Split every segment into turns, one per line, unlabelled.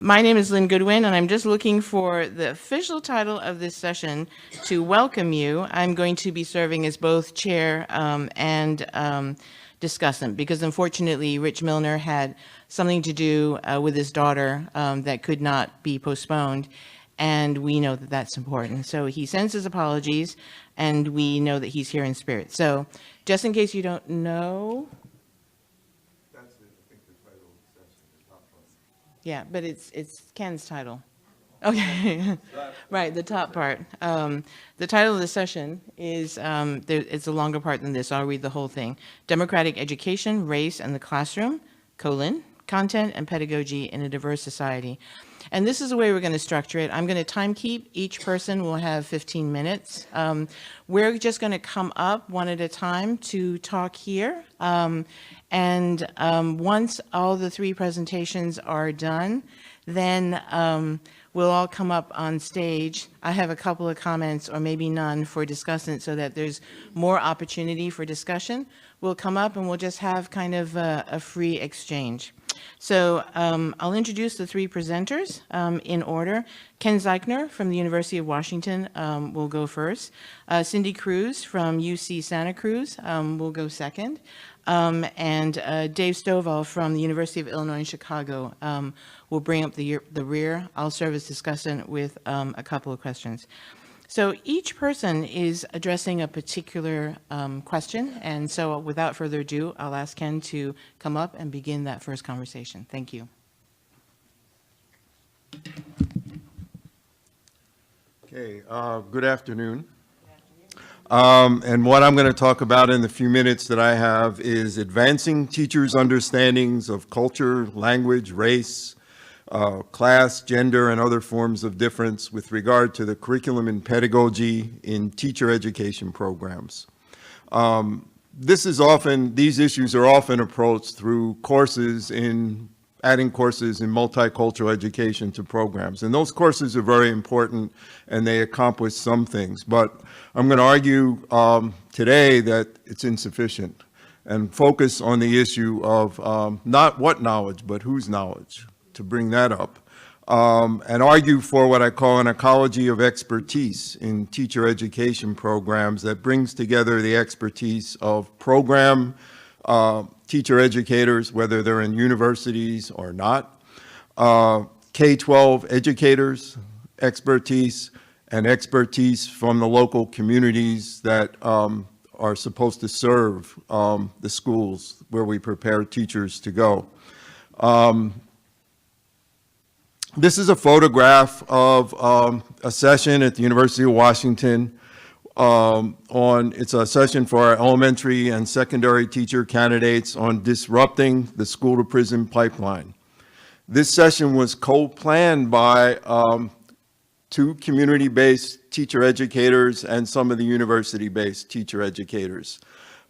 My name is Lynn Goodwin, and I'm just looking for the official title of this session to welcome you. I'm going to be serving as both chair and discussant, because unfortunately Rich Milner had something to do with his daughter that could not be postponed, and we know that that's important. So he sends his apologies, and we know that he's here in spirit. So just in case you don't know. Yeah, but it's Ken's title. Okay, right, the top part. The title of the session is, it's a longer part than this, I'll read the whole thing. Democratic Education, Race, and the Classroom, Content and Pedagogy in a Diverse Society. And this is the way we're going to structure it. I'm going to time keep. Each person will have 15 minutes. We're just going to come up one at a time to talk here. And once all the three presentations are done, then we'll all come up on stage. I have a couple of comments, or maybe none, for discussant, so that there's more opportunity for discussion. We'll come up and we'll just have kind of a free exchange. So I'll introduce the three presenters in order. Ken Zeichner from the University of Washington will go first. Cindy Cruz from UC Santa Cruz will go second. And Dave Stovall from the University of Illinois in Chicago will bring up the rear. I'll serve as discussant with a couple of questions. So each person is addressing a particular question, and so without further ado, I'll ask Ken to come up and begin that first conversation. Thank you.
Okay, good afternoon. And what I'm going to talk about in the few minutes that I have is advancing teachers' understandings of culture, language, race, class, gender, and other forms of difference with regard to the curriculum and pedagogy in teacher education programs. These issues are often approached through adding courses in multicultural education to programs. And those courses are very important and they accomplish some things. But I'm going to argue today that it's insufficient and focus on the issue of not what knowledge, but whose knowledge, to bring that up. And argue for what I call an ecology of expertise in teacher education programs that brings together the expertise of program teacher educators, whether they're in universities or not, K-12 educators, expertise, and expertise from the local communities that are supposed to serve the schools where we prepare teachers to go. This is a photograph of a session at the University of Washington. It's a session for our elementary and secondary teacher candidates on disrupting the school-to-prison pipeline. This session was co-planned by two community-based teacher educators and some of the university-based teacher educators.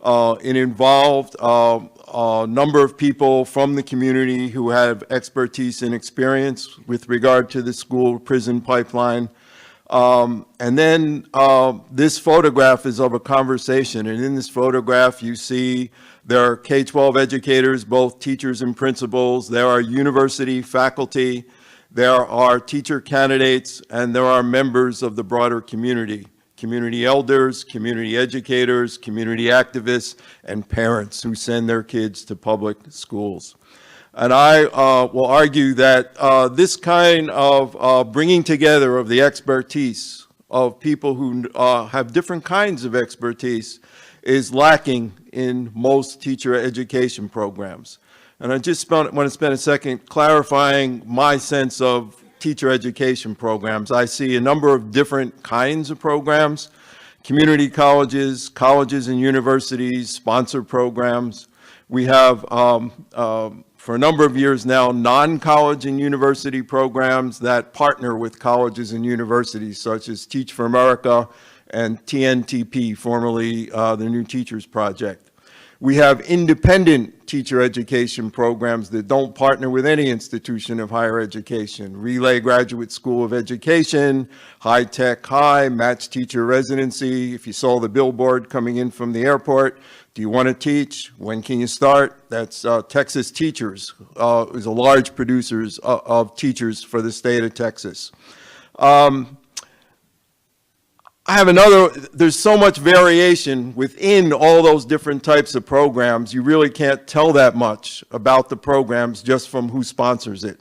It involved a number of people from the community who have expertise and experience with regard to the school-prison pipeline. And then this photograph is of a conversation, and in this photograph you see there are K-12 educators, both teachers and principals, there are university faculty, there are teacher candidates, and there are members of the broader community, community elders, community educators, community activists, and parents who send their kids to public schools. And I will argue that this kind of bringing together of the expertise of people who have different kinds of expertise is lacking in most teacher education programs. And I just want to spend a second clarifying my sense of teacher education programs. I see a number of different kinds of programs. Community colleges, colleges and universities sponsor programs. We have for a number of years now, non-college and university programs that partner with colleges and universities, such as Teach for America and TNTP, formerly the New Teachers Project. We have independent teacher education programs that don't partner with any institution of higher education. Relay Graduate School of Education, High Tech High, Match Teacher Residency. If you saw the billboard coming in from the airport, do you want to teach? When can you start? That's Texas Teachers, is a large producer of teachers for the state of Texas. There's so much variation within all those different types of programs, you really can't tell that much about the programs just from who sponsors it.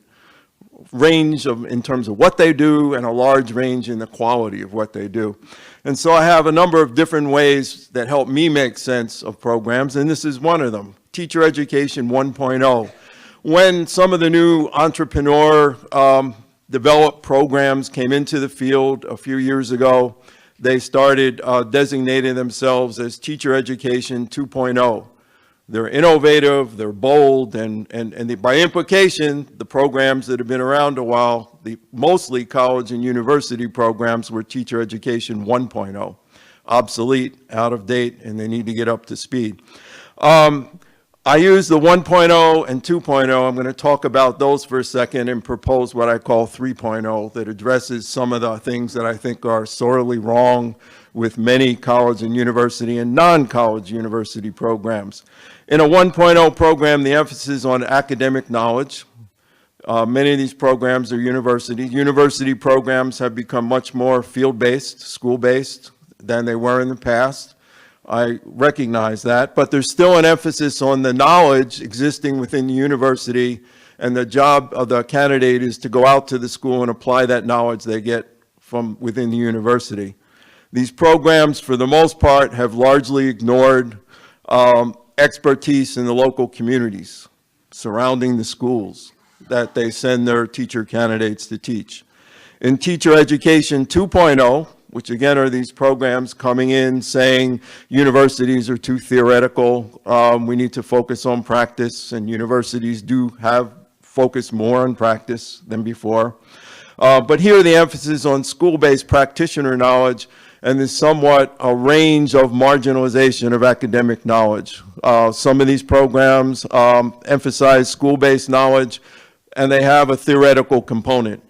Range in terms of what they do, and a large range in the quality of what they do. And so I have a number of different ways that help me make sense of programs, and this is one of them, Teacher Education 1.0. When some of the new entrepreneur developed programs came into the field a few years ago, they started designating themselves as Teacher Education 2.0. They're innovative, they're bold, and by implication, the programs that have been around a while, the mostly college and university programs, were Teacher Education 1.0. Obsolete, out of date, and they need to get up to speed. I use the 1.0 and 2.0. I'm going to talk about those for a second and propose what I call 3.0 that addresses some of the things that I think are sorely wrong with many college and university and non-college university programs. In a 1.0 program, the emphasis is on academic knowledge. Many of these programs are universities. University programs have become much more field-based, school-based than they were in the past. I recognize that, but there's still an emphasis on the knowledge existing within the university, and the job of the candidate is to go out to the school and apply that knowledge they get from within the university. These programs, for the most part, have largely ignored expertise in the local communities surrounding the schools that they send their teacher candidates to teach. In Teacher Education 2.0, which again are these programs coming in saying universities are too theoretical, we need to focus on practice, and universities do have focused more on practice than before. But here the emphasis on school-based practitioner knowledge, and there's somewhat a range of marginalization of academic knowledge. Some of these programs emphasize school-based knowledge, and they have a theoretical component,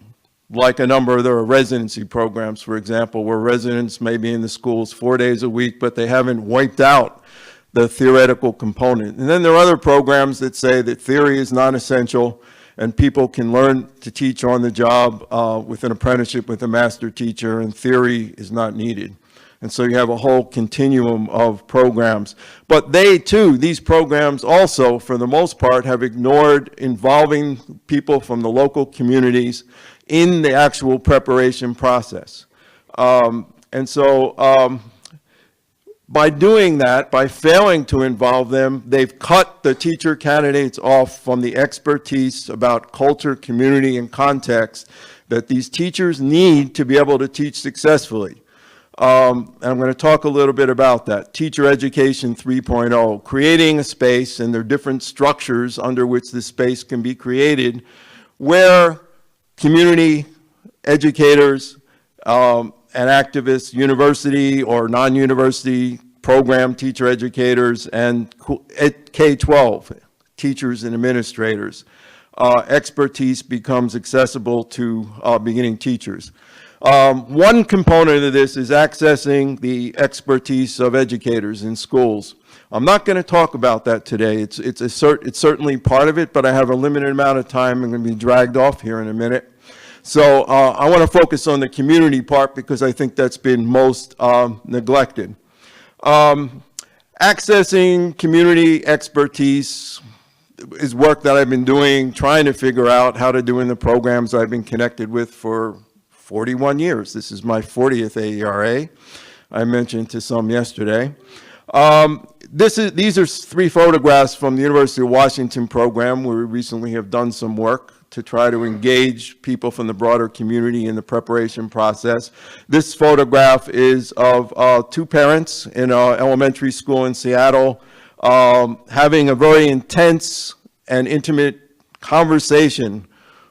like a number of their residency programs, for example, where residents may be in the schools 4 days a week, but they haven't wiped out the theoretical component. And then there are other programs that say that theory is not essential, and people can learn to teach on the job with an apprenticeship with a master teacher, and theory is not needed. And so you have a whole continuum of programs. But they too, these programs also, for the most part, have ignored involving people from the local communities in the actual preparation process. By doing that, by failing to involve them, they've cut the teacher candidates off from the expertise about culture, community, and context that these teachers need to be able to teach successfully. And I'm going to talk a little bit about that. Teacher Education 3.0, creating a space, and there are different structures under which this space can be created, where community educators and activists, university or non-university program teacher educators, and K-12 teachers and administrators. Expertise becomes accessible to beginning teachers. One component of this is accessing the expertise of educators in schools. I'm not going to talk about that today. It's certainly part of it, but I have a limited amount of time. I'm going to be dragged off here in a minute. So I want to focus on the community part because I think that's been most neglected. Accessing community expertise is work that I've been doing, trying to figure out how to do in the programs I've been connected with for 41 years. This is my 40th AERA. I mentioned to some yesterday. These are 3 photographs from the University of Washington program, where we recently have done some work to try to engage people from the broader community in the preparation process. This photograph is of 2 parents in an elementary school in Seattle having a very intense and intimate conversation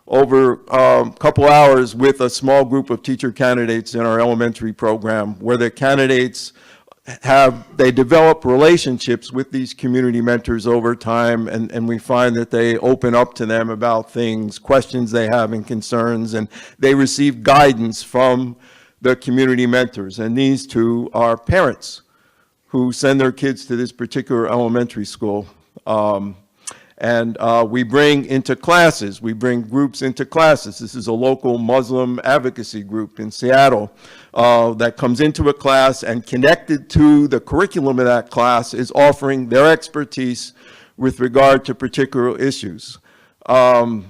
over a couple hours with a small group of teacher candidates in our elementary program, where the candidates they develop relationships with these community mentors over time, and we find that they open up to them about things, questions they have and concerns, and they receive guidance from the community mentors. And these two are parents who send their kids to this particular elementary school. We bring into classes, we bring groups into classes. This is a local Muslim advocacy group in Seattle that comes into a class, and connected to the curriculum of that class is offering their expertise with regard to particular issues. And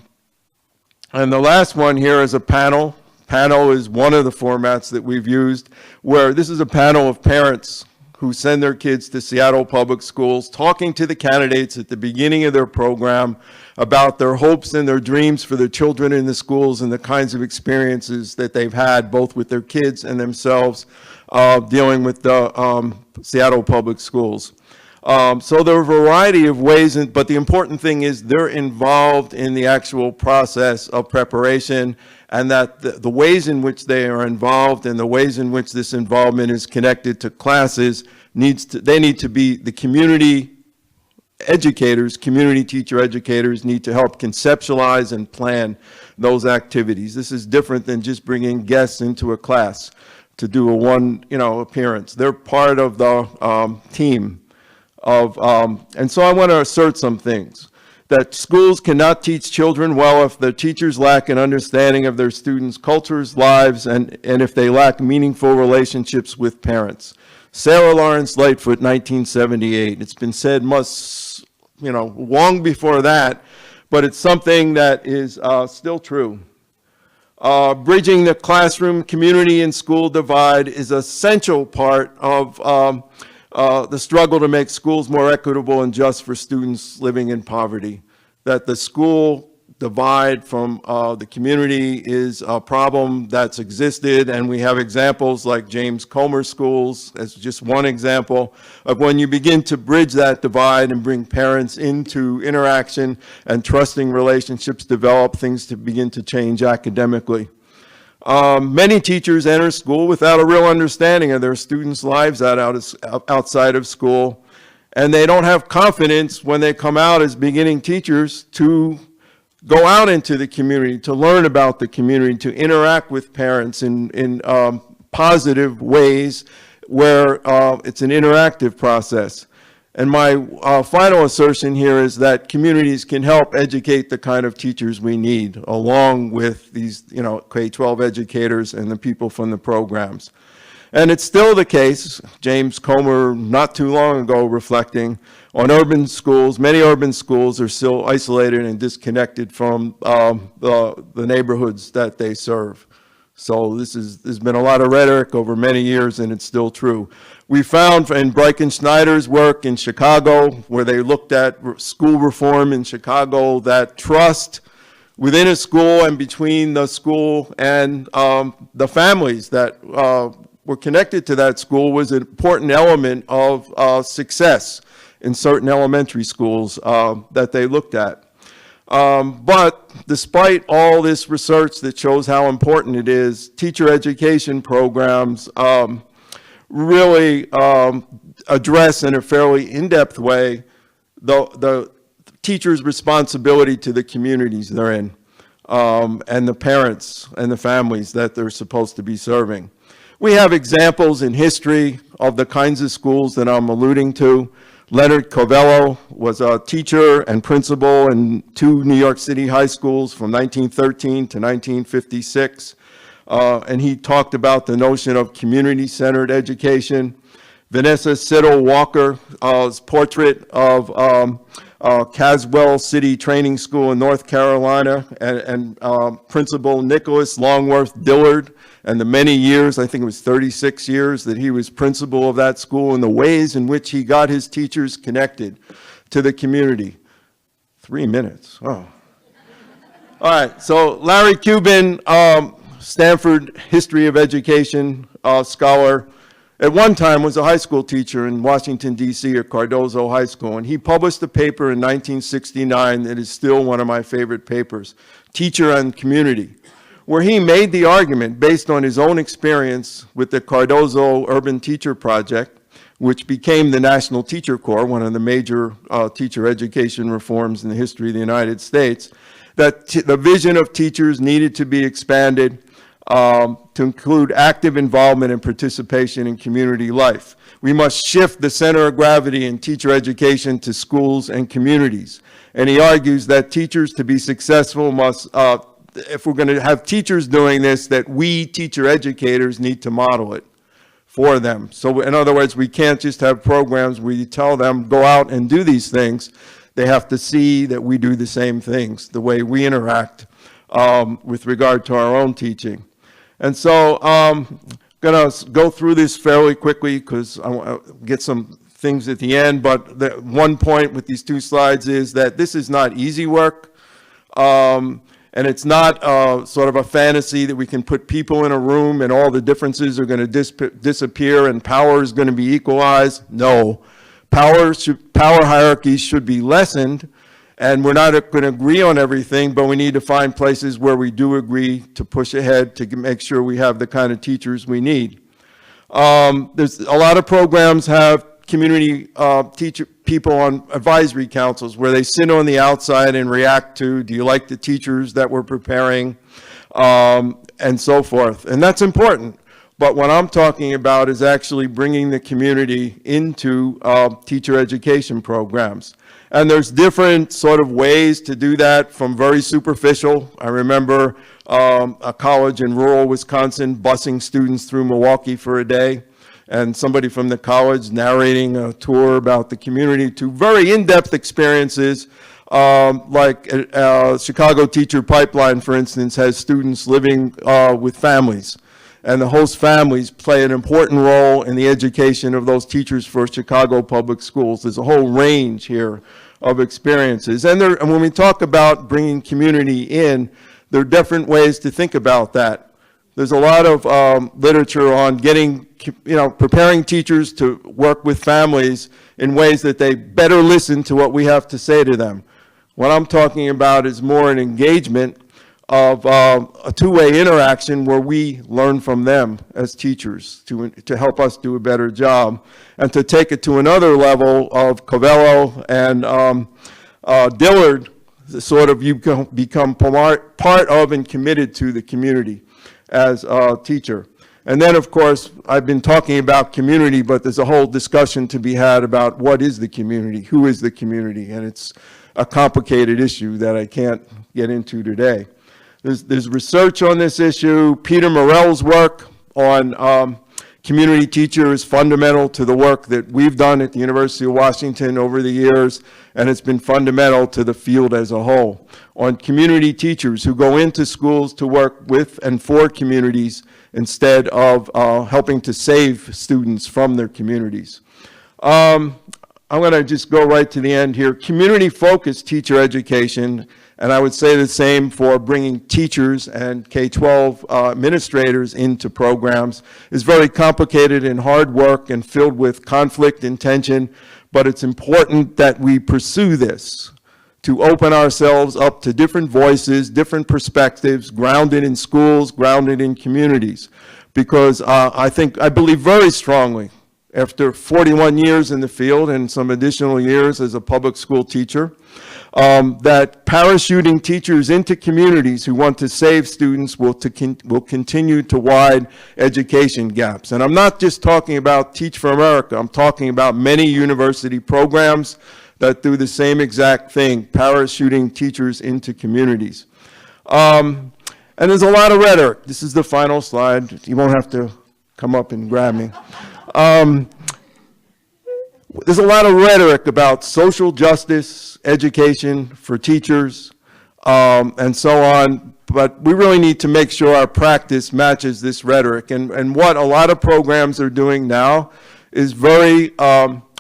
the last one here is a panel. Panel is one of the formats that we've used, where this is a panel of parents who send their kids to Seattle Public Schools, talking to the candidates at the beginning of their program about their hopes and their dreams for their children in the schools and the kinds of experiences that they've had both with their kids and themselves dealing with the Seattle Public Schools. So there are a variety of ways, but the important thing is they're involved in the actual process of preparation, and that the ways in which they are involved and the ways in which this involvement is connected to classes they need to be the community educators, community teacher educators need to help conceptualize and plan those activities. This is different than just bringing guests into a class to do a one appearance. They're part of the team of, and so I want to assert some things. That schools cannot teach children well if their teachers lack an understanding of their students' cultures, lives, and if they lack meaningful relationships with parents. Sarah Lawrence Lightfoot, 1978. It's been said long before that, but it's something that is still true. Bridging the classroom, community, and school divide is an essential part of the struggle to make schools more equitable and just for students living in poverty. That the school divide from the community is a problem that's existed, and we have examples like James Comer schools as just one example of when you begin to bridge that divide and bring parents into interaction and trusting relationships develop, things to begin to change academically. Many teachers enter school without a real understanding of their students' lives outside of school, and they don't have confidence when they come out as beginning teachers to go out into the community, to learn about the community, to interact with parents in positive ways where it's an interactive process. And my final assertion here is that communities can help educate the kind of teachers we need, along with these, K-12 educators and the people from the programs. And it's still the case, James Comer not too long ago reflecting on urban schools, many urban schools are still isolated and disconnected from the neighborhoods that they serve. So there's been a lot of rhetoric over many years, and it's still true. We found in Breiken-Schneider's work in Chicago, where they looked at school reform in Chicago, that trust within a school and between the school and the families that were connected to that school was an important element of success in certain elementary schools that they looked at. But despite all this research that shows how important it is, teacher education programs really address in a fairly in-depth way the teacher's responsibility to the communities they're in, and the parents and the families that they're supposed to be serving. We have examples in history of the kinds of schools that I'm alluding to. Leonard Covello was a teacher and principal in 2 New York City high schools from 1913 to 1956. And he talked about the notion of community-centered education. Vanessa Siddle Walker's portrait of Caswell City Training School in North Carolina, and Principal Nicholas Longworth Dillard, and the many years, I think it was 36 years, that he was principal of that school, and the ways in which he got his teachers connected to the community. 3 minutes, oh. All right, so Larry Cuban, Stanford History of Education scholar, at one time was a high school teacher in Washington, D.C. at Cardozo High School, and he published a paper in 1969 that is still one of my favorite papers, Teacher and Community, where he made the argument based on his own experience with the Cardozo Urban Teacher Project, which became the National Teacher Corps, one of the major teacher education reforms in the history of the United States, that the vision of teachers needed to be expanded to include active involvement and participation in community life. We must shift the center of gravity in teacher education to schools and communities. And he argues that teachers, to be successful, must, if we're going to have teachers doing this, that we teacher educators need to model it for them. So in other words, we can't just have programs where you tell them, go out and do these things. They have to see that we do the same things, the way we interact with regard to our own teaching. And so I'm going to go through this fairly quickly because I want to get some things at the end. But the one point with these two slides is that this is not easy work. And it's not sort of a fantasy that we can put people in a room and all the differences are going to disappear and power is going to be equalized. No. Power hierarchies should be lessened, and we're not going to agree on everything, but we need to find places where we do agree to push ahead to make sure we have the kind of teachers we need. There's a lot of programs have community people on advisory councils where they sit on the outside and react to, do you like the teachers that we're preparing, and so forth. And that's important. But what I'm talking about is actually bringing the community into teacher education programs. And there's different sort of ways to do that, from very superficial. I remember a college in rural Wisconsin busing students through Milwaukee for a day, and somebody from the college narrating a tour about the community, to very in-depth experiences, like Chicago Teacher Pipeline, for instance, has students living with families. And the host families play an important role in the education of those teachers for Chicago public schools. There's a whole range here of experiences. And when we talk about bringing community in, there are different ways to think about that. There's a lot of literature on preparing teachers to work with families in ways that they better listen to what we have to say to them. What I'm talking about is more an engagement of a two-way interaction where we learn from them as teachers to help us do a better job, and to take it to another level of Covello and Dillard, sort of you become part of and committed to the community as a teacher. And then, of course, I've been talking about community, but there's a whole discussion to be had about what is the community, who is the community, and it's a complicated issue that I can't get into today. There's research on this issue. Peter Morell's work on community teacher is fundamental to the work that we've done at the University of Washington over the years, and it's been fundamental to the field as a whole, on community teachers who go into schools to work with and for communities instead of helping to save students from their communities. I'm going to just go right to the end here. Community-focused teacher education, and I would say the same for bringing teachers and K-12 administrators into programs, is very complicated and hard work and filled with conflict and tension, but it's important that we pursue this, to open ourselves up to different voices, different perspectives, grounded in schools, grounded in communities. Because I believe very strongly, after 41 years in the field and some additional years as a public school teacher, that parachuting teachers into communities who want to save students will continue to widen education gaps. And I'm not just talking about Teach for America, I'm talking about many university programs that do the same exact thing, parachuting teachers into communities. And there's a lot of rhetoric. This is the final slide. You won't have to come up and grab me. There's a lot of rhetoric about social justice, education for teachers, and so on, but we really need to make sure our practice matches this rhetoric. And what a lot of programs are doing now is very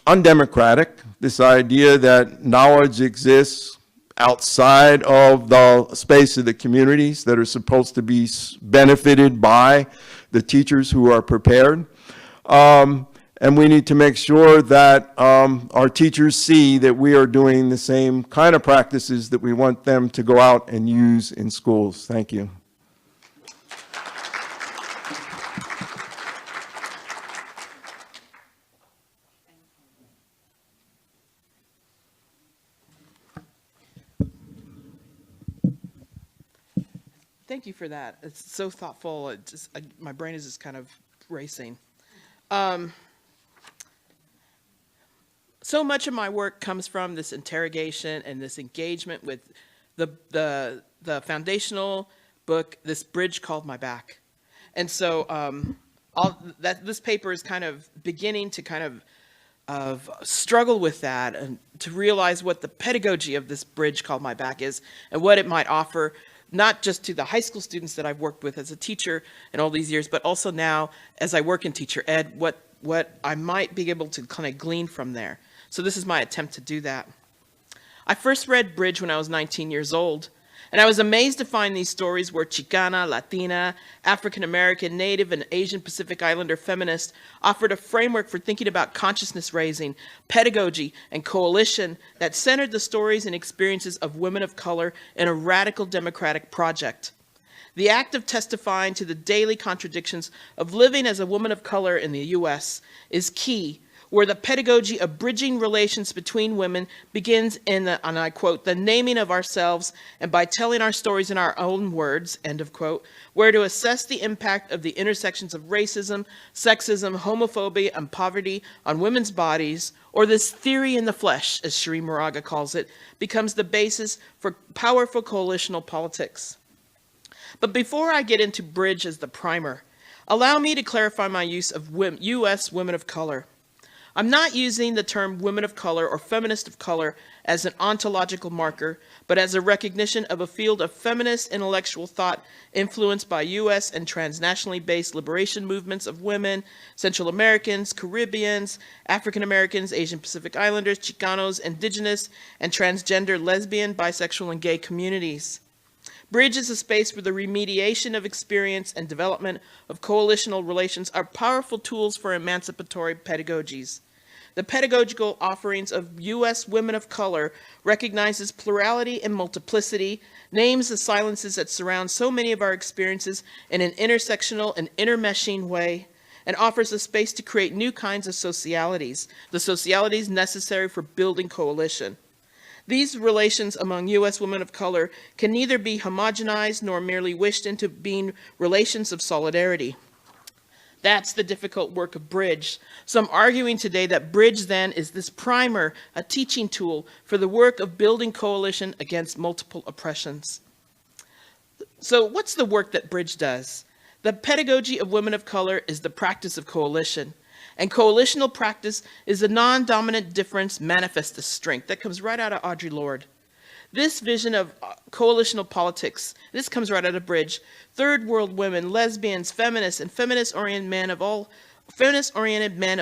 undemocratic, this idea that knowledge exists outside of the space of the communities that are supposed to be benefited by the teachers who are prepared. And we need to make sure that our teachers see that we are doing the same kind of practices that we want them to go out and use in schools. Thank you.
thank you for that. It's so thoughtful. It just, my brain is just kind of racing. So much of my work comes from this interrogation and this engagement with the foundational book, this bridge called My Back. And so this paper is kind of beginning to kind of struggle with that and to realize what the pedagogy of this bridge called My Back is and what it might offer, not just to the high school students that I've worked with as a teacher in all these years, but also now as I work in teacher ed, what I might be able to kind of glean from there. So this is my attempt to do that. I first read Bridge when I was 19 years old, and I was amazed to find these stories where Chicana, Latina, African American, Native, and Asian Pacific Islander feminists offered a framework for thinking about consciousness raising, pedagogy, and coalition that centered the stories and experiences of women of color in a radical democratic project. The act of testifying to the daily contradictions of living as a woman of color in the U.S. is key, where the pedagogy of bridging relations between women begins in the, and I quote, the naming of ourselves and by telling our stories in our own words, end of quote, where to assess the impact of the intersections of racism, sexism, homophobia, and poverty on women's bodies, or this theory in the flesh, as Cherie Moraga calls it, becomes the basis for powerful coalitional politics. But before I get into Bridge as the primer, allow me to clarify my use of U.S. women of color. I'm not using the term women of color or feminist of color as an ontological marker, but as a recognition of a field of feminist intellectual thought influenced by U.S. and transnationally based liberation movements of women, Central Americans, Caribbeans, African Americans, Asian Pacific Islanders, Chicanos, indigenous, and transgender lesbian, bisexual, and gay communities. Bridge is a space where the remediation of experience and development of coalitional relations are powerful tools for emancipatory pedagogies. The pedagogical offerings of U.S. women of color recognizes plurality and multiplicity, names the silences that surround so many of our experiences in an intersectional and intermeshing way, and offers a space to create new kinds of socialities, the socialities necessary for building coalition. These relations among U.S. women of color can neither be homogenized nor merely wished into being relations of solidarity. That's the difficult work of Bridge. So I'm arguing today that Bridge then is this primer, a teaching tool for the work of building coalition against multiple oppressions. So what's the work that Bridge does? The pedagogy of women of color is the practice of coalition. And coalitional practice is a non-dominant difference manifest as strength. That comes right out of Audre Lorde. This vision of coalitional politics, this comes right out of Bridge. Third world women, lesbians, feminists, and feminist-oriented men of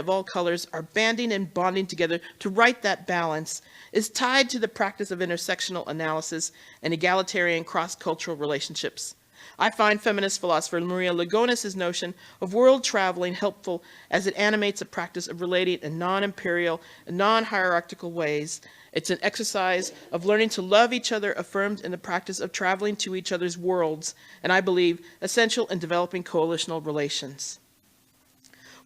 all colors are banding and bonding together to right that balance, is tied to the practice of intersectional analysis and egalitarian cross-cultural relationships. I find feminist philosopher Maria Lugones' notion of world traveling helpful as it animates a practice of relating in non-imperial and non-hierarchical ways. It's an exercise of learning to love each other affirmed in the practice of traveling to each other's worlds, and I believe essential in developing coalitional relations.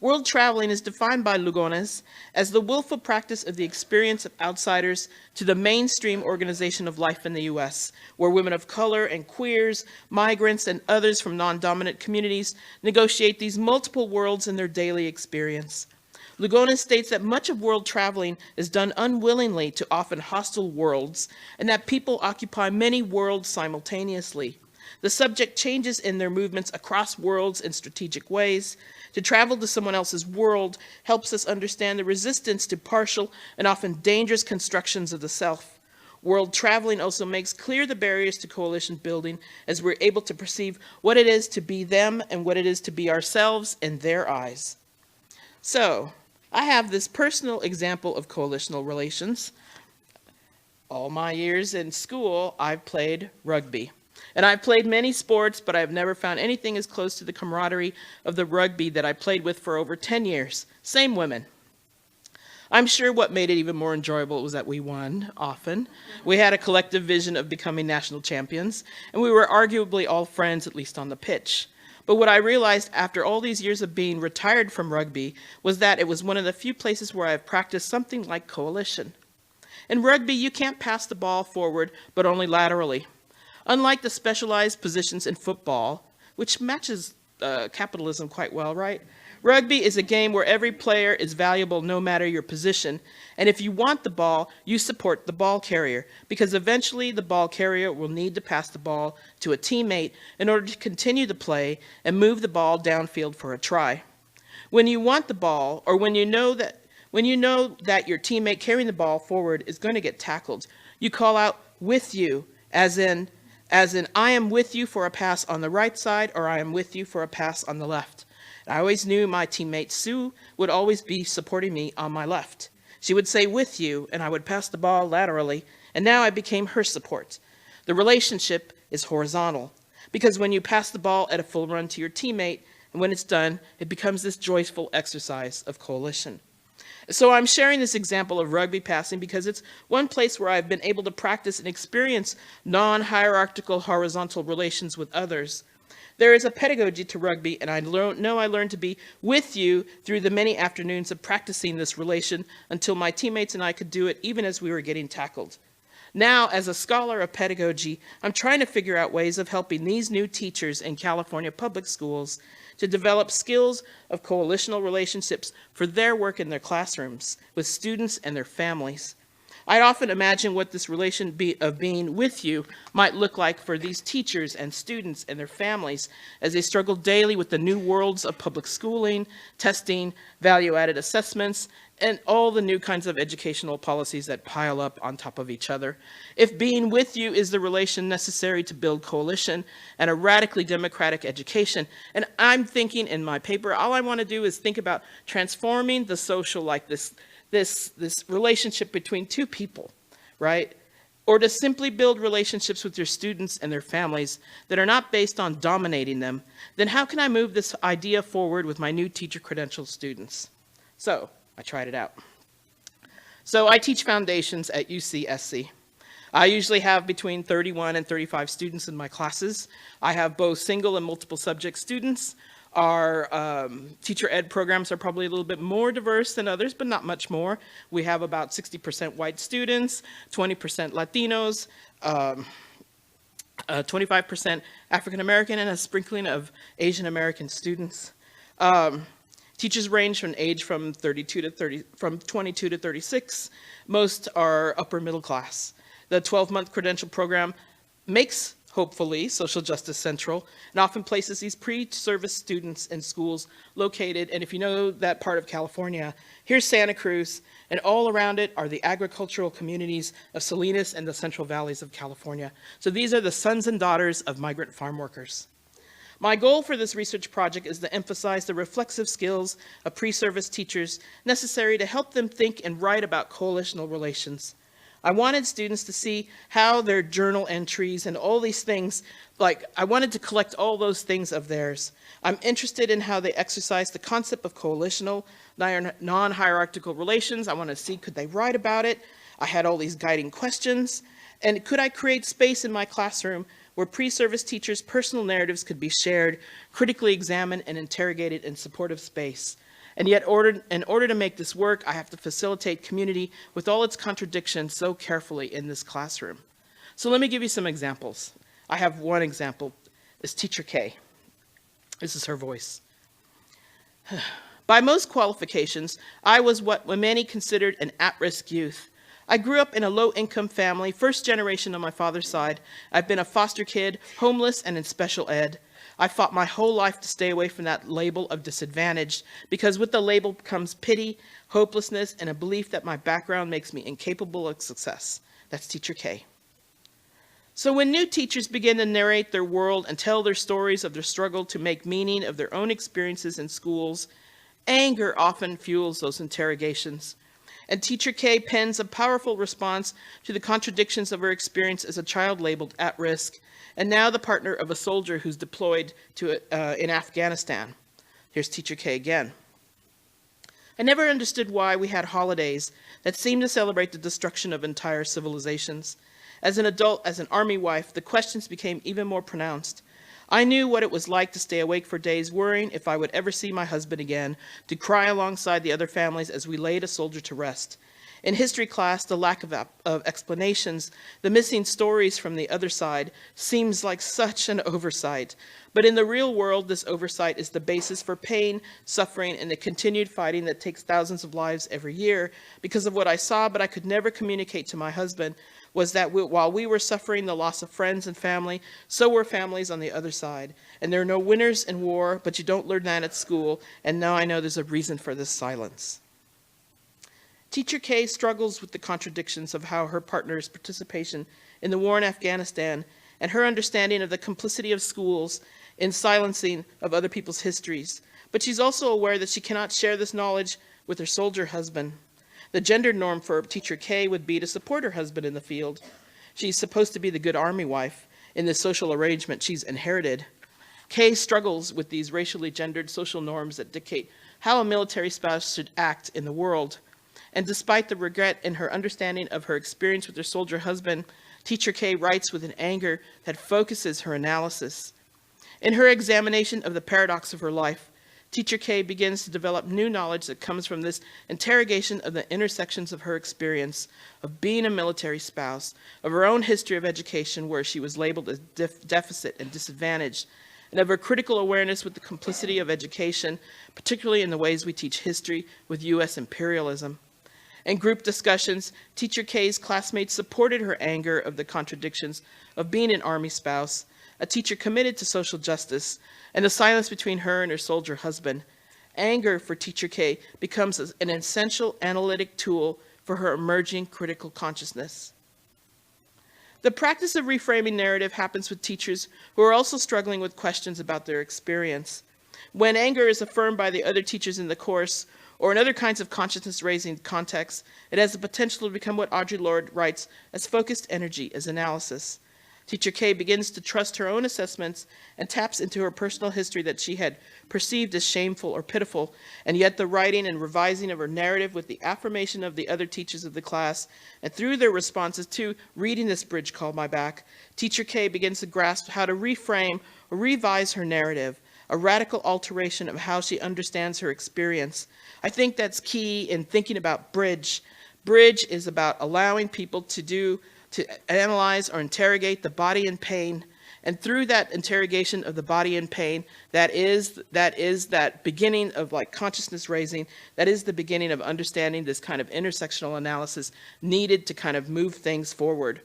World traveling is defined by Lugones as the willful practice of the experience of outsiders to the mainstream organization of life in the U.S., where women of color and queers, migrants, and others from non-dominant communities negotiate these multiple worlds in their daily experience. Lugones states that much of world traveling is done unwillingly to often hostile worlds, and that people occupy many worlds simultaneously. The subject changes in their movements across worlds in strategic ways. To travel to someone else's world helps us understand the resistance to partial and often dangerous constructions of the self. World traveling also makes clear the barriers to coalition building as we're able to perceive what it is to be them and what it is to be ourselves in their eyes. So, I have this personal example of coalitional relations. All my years in school, I've played rugby. And I've played many sports, but I've never found anything as close to the camaraderie of the rugby that I played with for over 10 years. Same women. I'm sure what made it even more enjoyable was that we won often. We had a collective vision of becoming national champions, and we were arguably all friends, at least on the pitch. But what I realized after all these years of being retired from rugby was that it was one of the few places where I've practiced something like coalition. In rugby, you can't pass the ball forward, but only laterally. Unlike the specialized positions in football, which matches capitalism quite well, right? Rugby is a game where every player is valuable no matter your position. And if you want the ball, you support the ball carrier, because eventually the ball carrier will need to pass the ball to a teammate in order to continue the play and move the ball downfield for a try. When you want the ball, or when you know that your teammate carrying the ball forward is going to get tackled, you call out "with you," as in I am with you for a pass on the right side, or I am with you for a pass on the left. I always knew my teammate Sue would always be supporting me on my left. She would say "with you," and I would pass the ball laterally, and now I became her support. The relationship is horizontal, because when you pass the ball at a full run to your teammate, and when it's done, it becomes this joyful exercise of coalition. So I'm sharing this example of rugby passing because it's one place where I've been able to practice and experience non-hierarchical horizontal relations with others. There is a pedagogy to rugby, and I learned to be with you through the many afternoons of practicing this relation until my teammates and I could do it even as we were getting tackled. Now, as a scholar of pedagogy, I'm trying to figure out ways of helping these new teachers in California public schools to develop skills of coalitional relationships for their work in their classrooms with students and their families. I'd often imagine what this relation of being with you might look like for these teachers and students and their families as they struggle daily with the new worlds of public schooling, testing, value-added assessments, and all the new kinds of educational policies that pile up on top of each other. If being with you is the relation necessary to build coalition and a radically democratic education, and I'm thinking in my paper, all I want to do is think about transforming the social like this relationship between two people, right? Or to simply build relationships with your students and their families that are not based on dominating them, then how can I move this idea forward with my new teacher credentialed students? So I tried it out. So I teach foundations at UCSC. I usually have between 31 and 35 students in my classes. I have both single and multiple subject students. Our teacher ed programs are probably a little bit more diverse than others, but not much more. We have about 60% white students, 20% Latinos, 25% African American, and a sprinkling of Asian American students. Teachers range from age from 22 to 36. Most are upper middle class. The 12-month credential program makes, hopefully, social justice central, and often places these pre-service students in schools located, and if you know that part of California, here's Santa Cruz, and all around it are the agricultural communities of Salinas and the Central Valleys of California. So these are the sons and daughters of migrant farm workers. My goal for this research project is to emphasize the reflexive skills of pre-service teachers necessary to help them think and write about coalitional relations. I wanted students to see how their journal entries and all these things, I wanted to collect all those things of theirs. I'm interested in how they exercise the concept of coalitional, non-hierarchical relations. I want to see, could they write about it? I had all these guiding questions. And could I create space in my classroom where pre-service teachers' personal narratives could be shared, critically examined, and interrogated in supportive space? And yet, in order to make this work, I have to facilitate community with all its contradictions so carefully in this classroom. So let me give you some examples. I have one example. It's Teacher K. This is her voice. By most qualifications, I was what many considered an at-risk youth. I grew up in a low-income family, first generation on my father's side. I've been a foster kid, homeless, and in special ed. I fought my whole life to stay away from that label of disadvantaged, because with the label comes pity, hopelessness, and a belief that my background makes me incapable of success. That's Teacher K. So when new teachers begin to narrate their world and tell their stories of their struggle to make meaning of their own experiences in schools, anger often fuels those interrogations. And Teacher K pens a powerful response to the contradictions of her experience as a child labeled at risk, and now the partner of a soldier who's deployed in Afghanistan. Here's Teacher K again. I never understood why we had holidays that seemed to celebrate the destruction of entire civilizations. As an adult, as an army wife, the questions became even more pronounced. I knew what it was like to stay awake for days worrying if I would ever see my husband again, to cry alongside the other families as we laid a soldier to rest. In history class, the lack of explanations, the missing stories from the other side seems like such an oversight. But in the real world, this oversight is the basis for pain, suffering, and the continued fighting that takes thousands of lives every year. Because of what I saw, but I could never communicate to my husband, was that while we were suffering the loss of friends and family, so were families on the other side. And there are no winners in war, but you don't learn that at school, and now I know there's a reason for this silence. Teacher K struggles with the contradictions of how her partner's participation in the war in Afghanistan and her understanding of the complicity of schools in silencing of other people's histories. But she's also aware that she cannot share this knowledge with her soldier husband. The gender norm for Teacher K would be to support her husband in the field. She's supposed to be the good army wife in this social arrangement she's inherited. K struggles with these racially gendered social norms that dictate how a military spouse should act in the world. And despite the regret in her understanding of her experience with her soldier husband, Teacher K writes with an anger that focuses her analysis. In her examination of the paradox of her life, Teacher K begins to develop new knowledge that comes from this interrogation of the intersections of her experience of being a military spouse, of her own history of education where she was labeled as deficit and disadvantaged, and of her critical awareness with the complicity of education, particularly in the ways we teach history with U.S. imperialism. In group discussions, Teacher K's classmates supported her anger of the contradictions of being an Army spouse, a teacher committed to social justice, and the silence between her and her soldier husband. Anger for Teacher K becomes an essential analytic tool for her emerging critical consciousness. The practice of reframing narrative happens with teachers who are also struggling with questions about their experience. When anger is affirmed by the other teachers in the course, or in other kinds of consciousness-raising contexts, it has the potential to become what Audre Lorde writes as focused energy, as analysis. Teacher K begins to trust her own assessments and taps into her personal history that she had perceived as shameful or pitiful, and yet the writing and revising of her narrative with the affirmation of the other teachers of the class, and through their responses to reading this bridge called My Back, Teacher K begins to grasp how to reframe or revise her narrative, a radical alteration of how she understands her experience. I think that's key in thinking about bridge. Bridge is about allowing people to analyze or interrogate the body in pain, and through that interrogation of the body in pain, that is that beginning of like consciousness raising, that is the beginning of understanding this kind of intersectional analysis needed to kind of move things forward.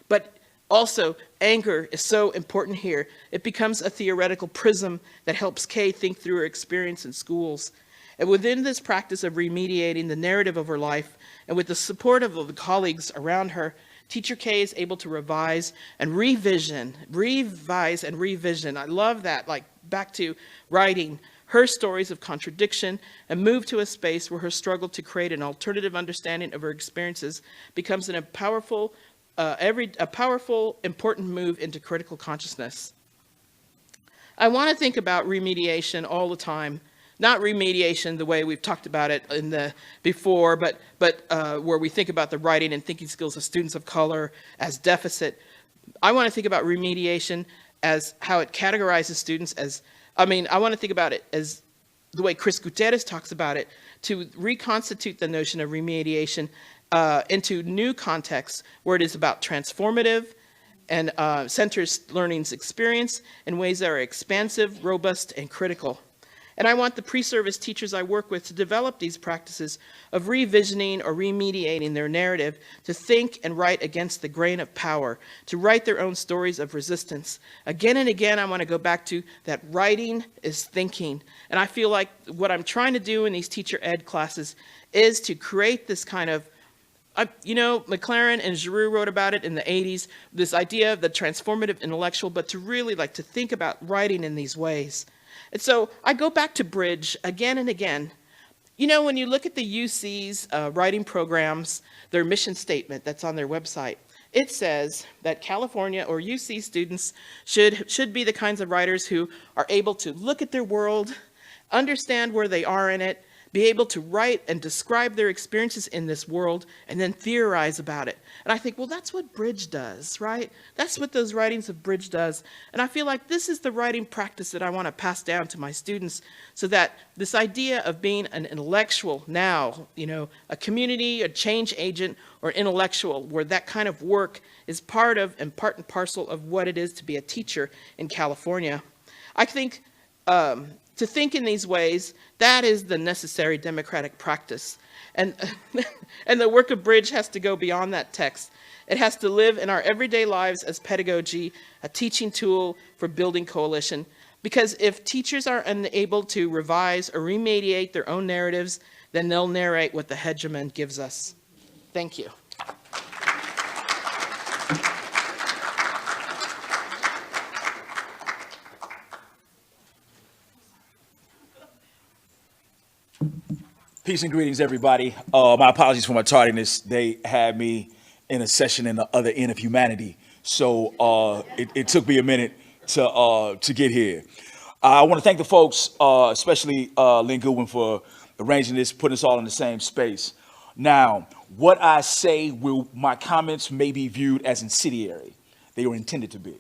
But also, anger is so important here. It becomes a theoretical prism that helps Kay think through her experience in schools. And within this practice of remediating the narrative of her life, and with the support of the colleagues around her, Teacher K is able to revise and revision. I love that, like back to writing her stories of contradiction and move to a space where her struggle to create an alternative understanding of her experiences becomes a powerful, important move into critical consciousness. I want to think about remediation all the time. Not remediation the way we've talked about it before, but where we think about the writing and thinking skills of students of color as deficit. I want to think about remediation as how it categorizes students as, I want to think about it as the way Chris Gutierrez talks about it, to reconstitute the notion of remediation into new contexts where it is about transformative and centers learning's experience in ways that are expansive, robust, and critical. And I want the pre-service teachers I work with to develop these practices of revisioning or remediating their narrative, to think and write against the grain of power, to write their own stories of resistance. Again and again, I want to go back to that writing is thinking. And I feel like what I'm trying to do in these teacher ed classes is to create this kind of, McLaren and Giroux wrote about it in the 80s, this idea of the transformative intellectual, but to really like to think about writing in these ways. And so I go back to Bridge again and again. When you look at the UC's writing programs, their mission statement that's on their website, it says that California or UC students should be the kinds of writers who are able to look at their world, understand where they are in it, be able to write and describe their experiences in this world and then theorize about it. And I think, well, that's what Bridge does, right? That's what those writings of Bridge does. And I feel like this is the writing practice that I want to pass down to my students, so that this idea of being an intellectual now, a community, a change agent, or intellectual, where that kind of work is part and parcel of what it is to be a teacher in California. I think to think in these ways, that is the necessary democratic practice. And, and the work of Bridge has to go beyond that text. It has to live in our everyday lives as pedagogy, a teaching tool for building coalition. Because if teachers are unable to revise or remediate their own narratives, then they'll narrate what the hegemon gives us. Thank you.
Peace and greetings, everybody. My apologies for my tardiness. They had me in a session in the other end of humanity, so it took me a minute to get here. I want to thank the folks, especially Lynn Goodwin, for arranging this, putting us all in the same space. Now, what I say my comments may be viewed as incendiary. They were intended to be.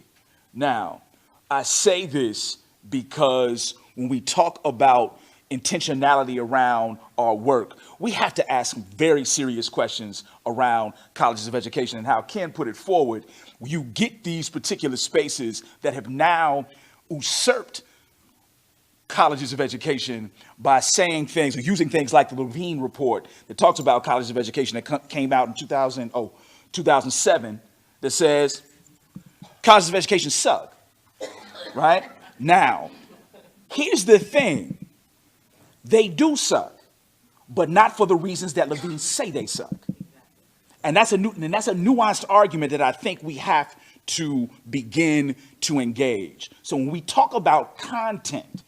Now, I say this because when we talk about intentionality around our work, we have to ask some very serious questions around colleges of education, and how Ken put it forward. You get these particular spaces that have now usurped colleges of education by saying things or using things like the Levine report that talks about colleges of education that came out in 2007 that says colleges of education suck, right? Now, here's the thing. They do suck, but not for the reasons that Levine say they suck. And that's a nuanced argument that I think we have to begin to engage. So when we talk about content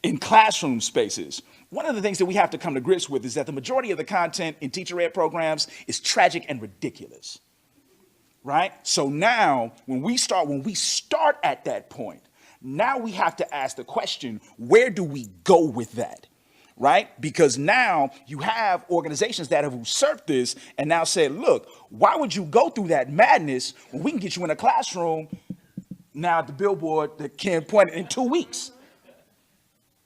in classroom spaces, one of the things that we have to come to grips with is that the majority of the content in teacher ed programs is tragic and ridiculous, right? So now when we start at that point, now we have to ask the question, where do we go with that, right? Because now you have organizations that have usurped this and now said, look, why would you go through that madness when we can get you in a classroom now at the billboard that Ken pointed in 2 weeks,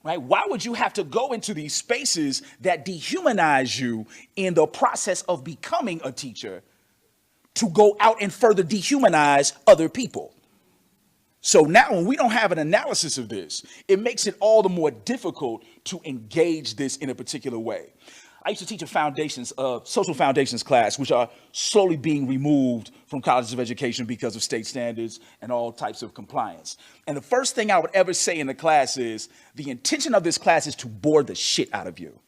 right? Why would you have to go into these spaces that dehumanize you in the process of becoming a teacher to go out and further dehumanize other people? So now when we don't have an analysis of this, it makes it all the more difficult to engage this in a particular way. I used to teach a social foundations class, which are slowly being removed from colleges of education because of state standards and all types of compliance. And the first thing I would ever say in the class is, the intention of this class is to bore the shit out of you,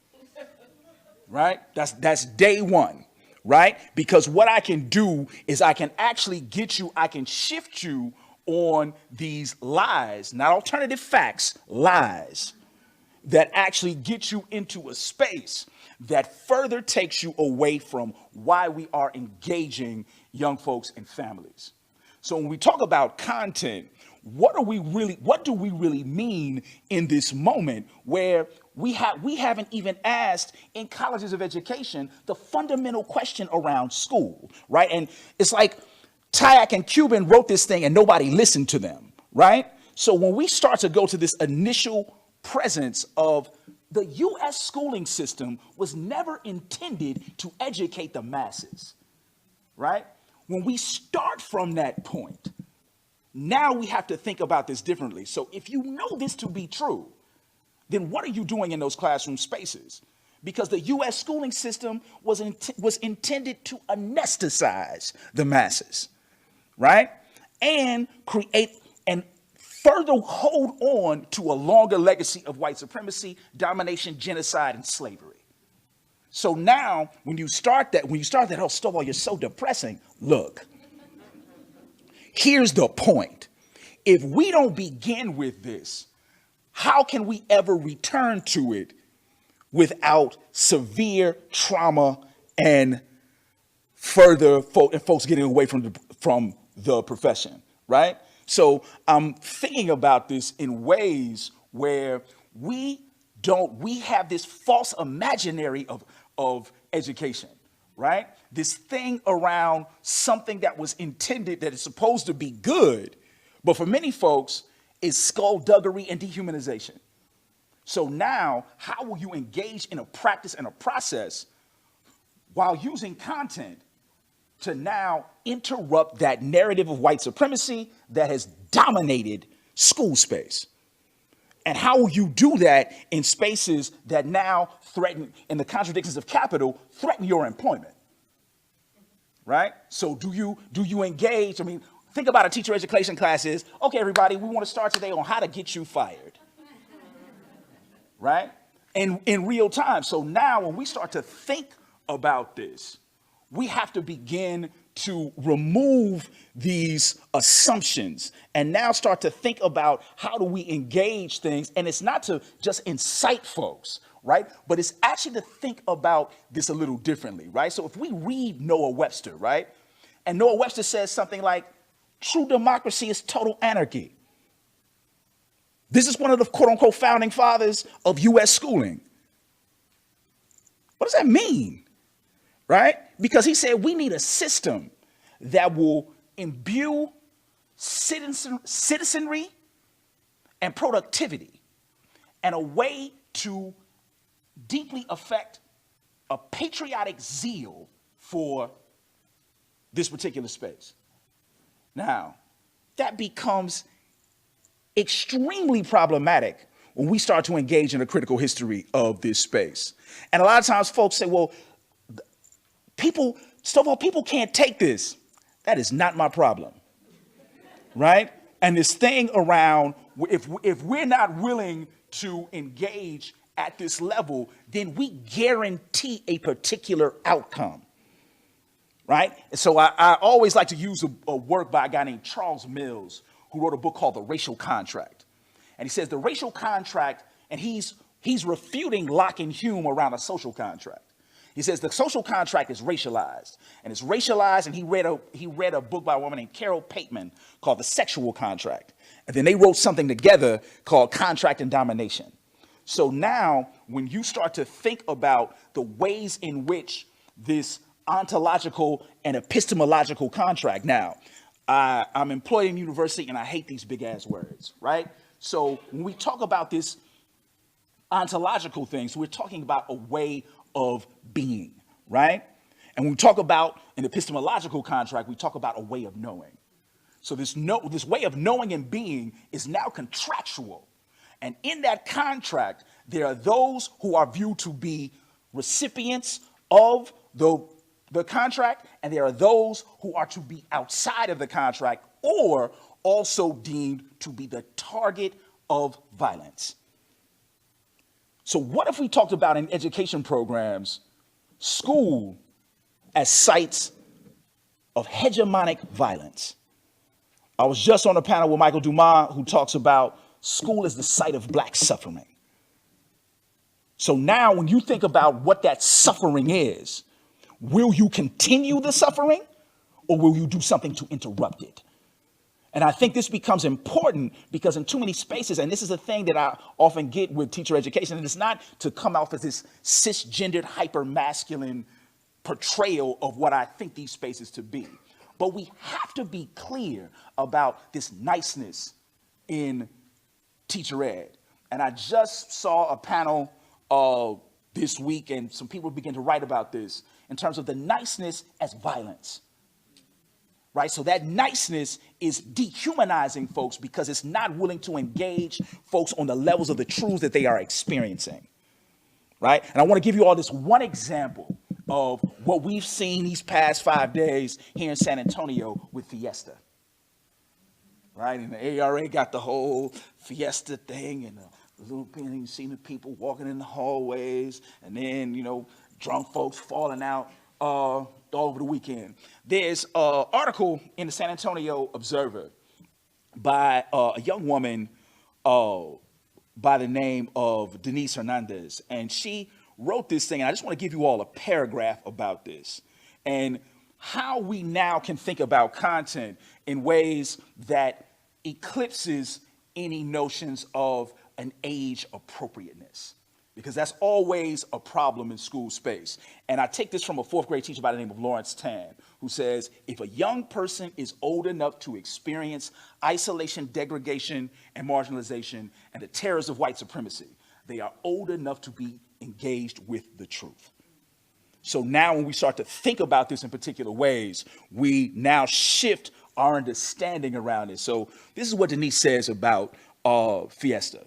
right? That's day one, right? Because what I can do is I can actually I can shift you on these lies, not alternative facts, lies that actually get you into a space that further takes you away from why we are engaging young folks and families. So when we talk about content, what do we really mean in this moment where we haven't even asked in colleges of education the fundamental question around school, right? And it's like Tyak and Cuban wrote this thing and nobody listened to them, right? So when we start to go to this initial presence of the U.S. schooling system was never intended to educate the masses, right? When we start from that point, now we have to think about this differently. So if you know this to be true, then what are you doing in those classroom spaces? Because the U.S. schooling system was intended to anesthetize the masses, right? And create and further hold on to a longer legacy of white supremacy, domination, genocide, and slavery. So now, when you start that, oh, Stovall, you're so depressing. Look, here's the point. If we don't begin with this, how can we ever return to it without severe trauma and further folks getting away from the profession, right? So I'm thinking about this in ways where we we have this false imaginary of education, right? This thing around something that was intended, that is supposed to be good, but for many folks is skullduggery and dehumanization. So now, how will you engage in a practice and a process while using content to now interrupt that narrative of white supremacy that has dominated school space? And how will you do that in spaces that now threaten, in the contradictions of capital, threaten your employment? Right? So do you engage? I mean, think about a teacher education class is, okay, everybody, we want to start today on how to get you fired. Right? In real time. So now when we start to think about this, we have to begin to remove these assumptions and now start to think about how do we engage things. And it's not to just incite folks, right? But it's actually to think about this a little differently, right? So if we read Noah Webster, right? And Noah Webster says something like, true democracy is total anarchy. This is one of the quote unquote founding fathers of US schooling. What does that mean? Right? Because he said we need a system that will imbue citizenry and productivity and a way to deeply affect a patriotic zeal for this particular space. Now, that becomes extremely problematic when we start to engage in a critical history of this space. And a lot of times folks say, well, Stovall, people can't take this. That is not my problem, right? And this thing around, if we're not willing to engage at this level, then we guarantee a particular outcome, right? And so I always like to use a work by a guy named Charles Mills, who wrote a book called The Racial Contract. And he says the racial contract, and he's refuting Locke and Hume around a social contract. He says the social contract is racialized, and it's racialized, and he read a book by a woman named Carol Pateman called The Sexual Contract. And then they wrote something together called Contract and Domination. So now, when you start to think about the ways in which this ontological and epistemological contract, now, I'm employed in university, and I hate these big-ass words, right? So when we talk about this ontological things, we're talking about a way of being, right? And when we talk about an epistemological contract, we talk about a way of knowing. So this way of knowing and being is now contractual. And in that contract, there are those who are viewed to be recipients of the contract, and there are those who are to be outside of the contract or also deemed to be the target of violence. So what if we talked about in education programs, school as sites of hegemonic violence? I was just on a panel with Michael Dumas, who talks about school as the site of Black suffering. So now when you think about what that suffering is, will you continue the suffering or will you do something to interrupt it? And I think this becomes important because in too many spaces, and this is a thing that I often get with teacher education, and it's not to come off as this cisgendered, hyper-masculine portrayal of what I think these spaces to be. But we have to be clear about this niceness in teacher ed. And I just saw a panel this week, and some people begin to write about this in terms of the niceness as violence. Right? So that niceness is dehumanizing folks because it's not willing to engage folks on the levels of the truths that they are experiencing. Right? And I want to give you all this one example of what we've seen these past 5 days here in San Antonio with Fiesta. Right? And the AERA got the whole Fiesta thing, and the little thing, you see the people walking in the hallways, and then, drunk folks falling out all over the weekend. There's an article in the San Antonio Observer by a young woman by the name of Denise Hernandez. And she wrote this thing, and I just want to give you all a paragraph about this and how we now can think about content in ways that eclipses any notions of an age appropriateness. because that's always a problem in school space. And I take this from a fourth grade teacher by the name of Lawrence Tan, who says, if a young person is old enough to experience isolation, degradation, and marginalization, and the terrors of white supremacy, they are old enough to be engaged with the truth. So now when we start to think about this in particular ways, we now shift our understanding around it. So this is what Denise says about Fiesta.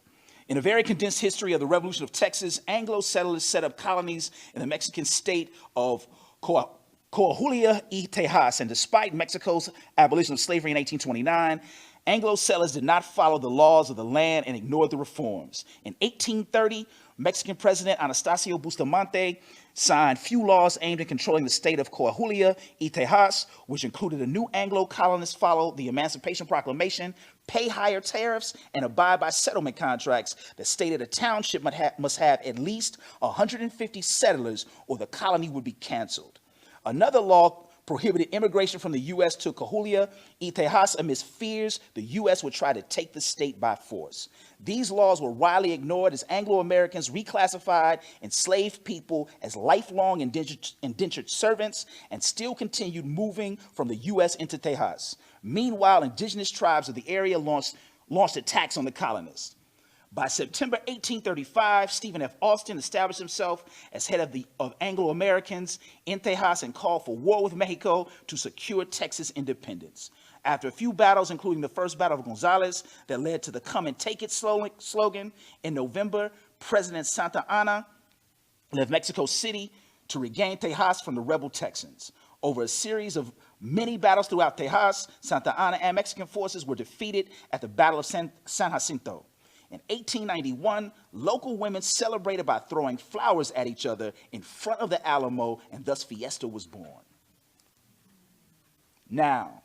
In a very condensed history of the Revolution of Texas, Anglo settlers set up colonies in the Mexican state of Coahuila y Tejas, and despite Mexico's abolition of slavery in 1829, Anglo settlers did not follow the laws of the land and ignored the reforms. In 1830, Mexican President Anastasio Bustamante signed few laws aimed at controlling the state of Coahuila y Tejas, which included a new Anglo colonists follow the Emancipation Proclamation, pay higher tariffs, and abide by settlement contracts that stated a township must have at least 150 settlers or the colony would be canceled. Another law prohibited immigration from the U.S. to Coahuila y Tejas amidst fears the U.S. would try to take the state by force. These laws were widely ignored as Anglo-Americans reclassified enslaved people as lifelong indentured servants and still continued moving from the U.S. into Tejas. Meanwhile, indigenous tribes of the area launched attacks on the colonists. By September 1835, Stephen F. Austin established himself as head of Anglo-Americans in Tejas and called for war with Mexico to secure Texas independence. After a few battles, including the First Battle of Gonzales that led to the Come and Take It slogan, in November, President Santa Anna left Mexico City to regain Tejas from the rebel Texans. Over a series of many battles throughout Tejas, Santa Anna and Mexican forces were defeated at the Battle of San Jacinto. In 1891, local women celebrated by throwing flowers at each other in front of the Alamo, and thus Fiesta was born. Now,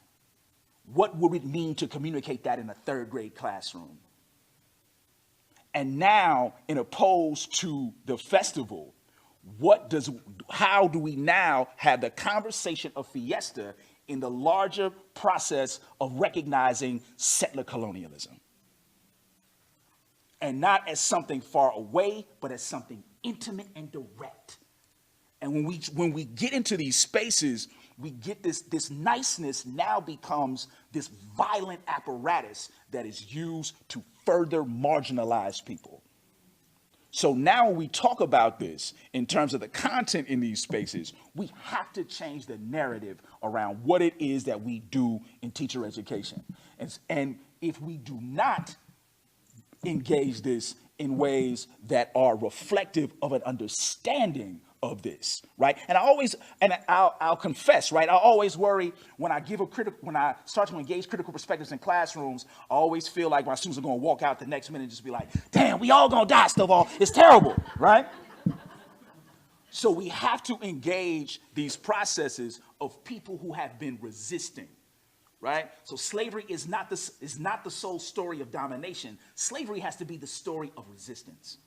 what would it mean to communicate that in a third grade classroom? And now, in opposed to the festival, how do we now have the conversation of Fiesta in the larger process of recognizing settler colonialism? And not as something far away, but as something intimate and direct. And when we get into these spaces, we get this niceness now becomes this violent apparatus that is used to further marginalize people. So now when we talk about this in terms of the content in these spaces, we have to change the narrative around what it is that we do in teacher education. And if we do not engage this in ways that are reflective of an understanding of this, right? And I'll confess, right? I always worry when I start to engage critical perspectives in classrooms, I always feel like my students are going to walk out the next minute and just be like, damn, we all going to die, Stovall. It's terrible, right? So we have to engage these processes of people who have been resisting. Right? So slavery is not the sole story of domination. Slavery has to be the story of resistance.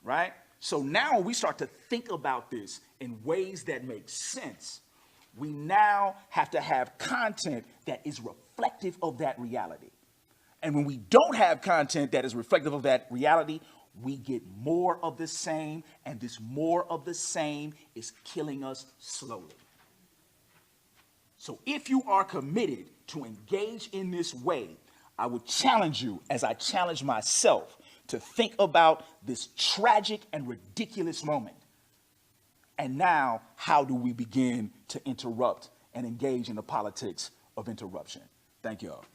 Right? So now when we start to think about this in ways that make sense, we now have to have content that is reflective of that reality. And when we don't have content that is reflective of that reality, we get more of the same, and this more of the same is killing us slowly. So if you are committed to engage in this way, I would challenge you, as I challenge myself, to think about this tragic and ridiculous moment. And now, how do we begin to interrupt and engage in the politics of interruption? Thank you all.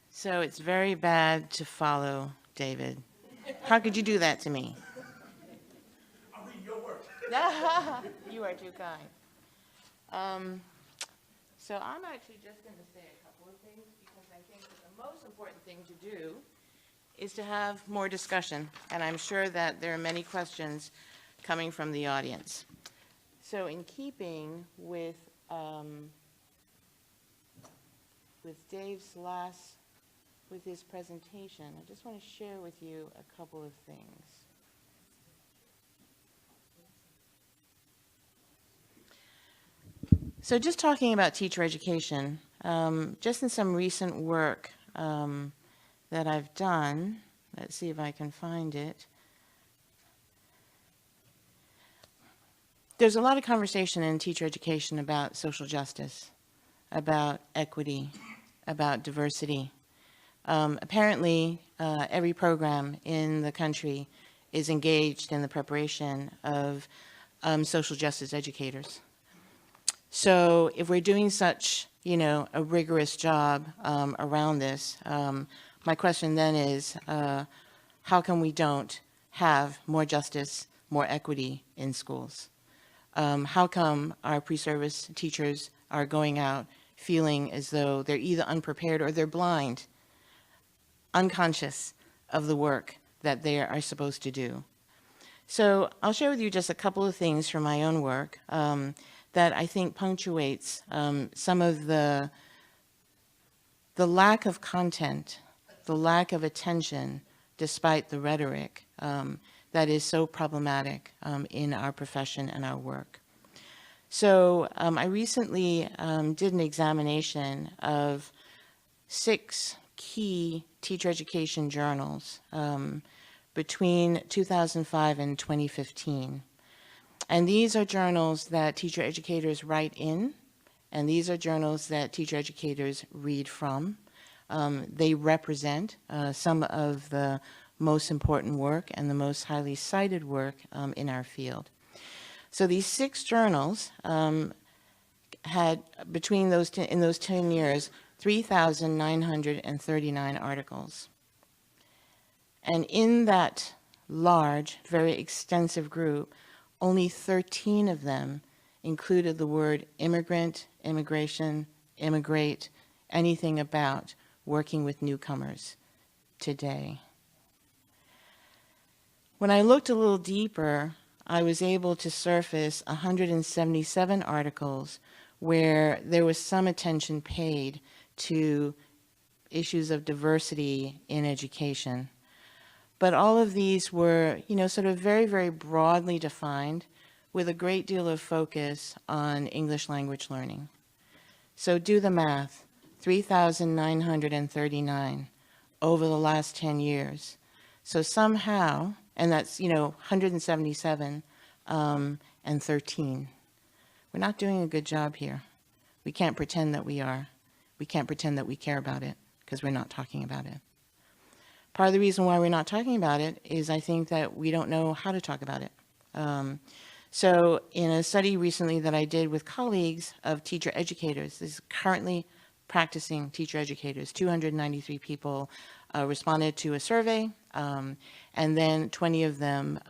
So it's very bad to follow David. How could you do that to me?
I'm reading your work.
You are too kind. So I'm actually just going to say a couple of things because I think that the most important thing to do is to have more discussion. And I'm sure that there are many questions coming from the audience. So in keeping with Dave's with his presentation, I just want to share with you a couple of things. So just talking about teacher education, just in some recent work that I've done, let's see if I can find it. There's a lot of conversation in teacher education about social justice, about equity, about diversity. Apparently, every program in the country is engaged in the preparation of social justice educators. So if we're doing such, a rigorous job around this, my question then is, how come we don't have more justice, more equity in schools? How come our pre-service teachers are going out feeling as though they're either unprepared or they're blind, unconscious of the work that they are supposed to do? So I'll share with you just a couple of things from my own work that I think punctuates some of the lack of content, the lack of attention, despite the rhetoric that is so problematic in our profession and our work. So I recently did an examination of 6 key teacher education journals between 2005 and 2015. And these are journals that teacher educators write in, and these are journals that teacher educators read from. They represent some of the most important work and the most highly cited work in our field. So these 6 journals had, between those in those 10 years, 3,939 articles. And in that large, very extensive group, only 13 of them included the word immigrant, immigration, immigrate, anything about working with newcomers today. When I looked a little deeper, I was able to surface 177 articles where there was some attention paid to issues of diversity in education. But all of these were, sort of very, very broadly defined with a great deal of focus on English language learning. So do the math, 3,939 over the last 10 years. So somehow, and that's, 177 and 13. We're not doing a good job here. We can't pretend that we are. We can't pretend that we care about it because we're not talking about it. Part of the reason why we're not talking about it is I think that we don't know how to talk about it. So in a study recently that I did with colleagues of teacher educators, this is currently practicing teacher educators, 293 people responded to a survey, and then 20 of them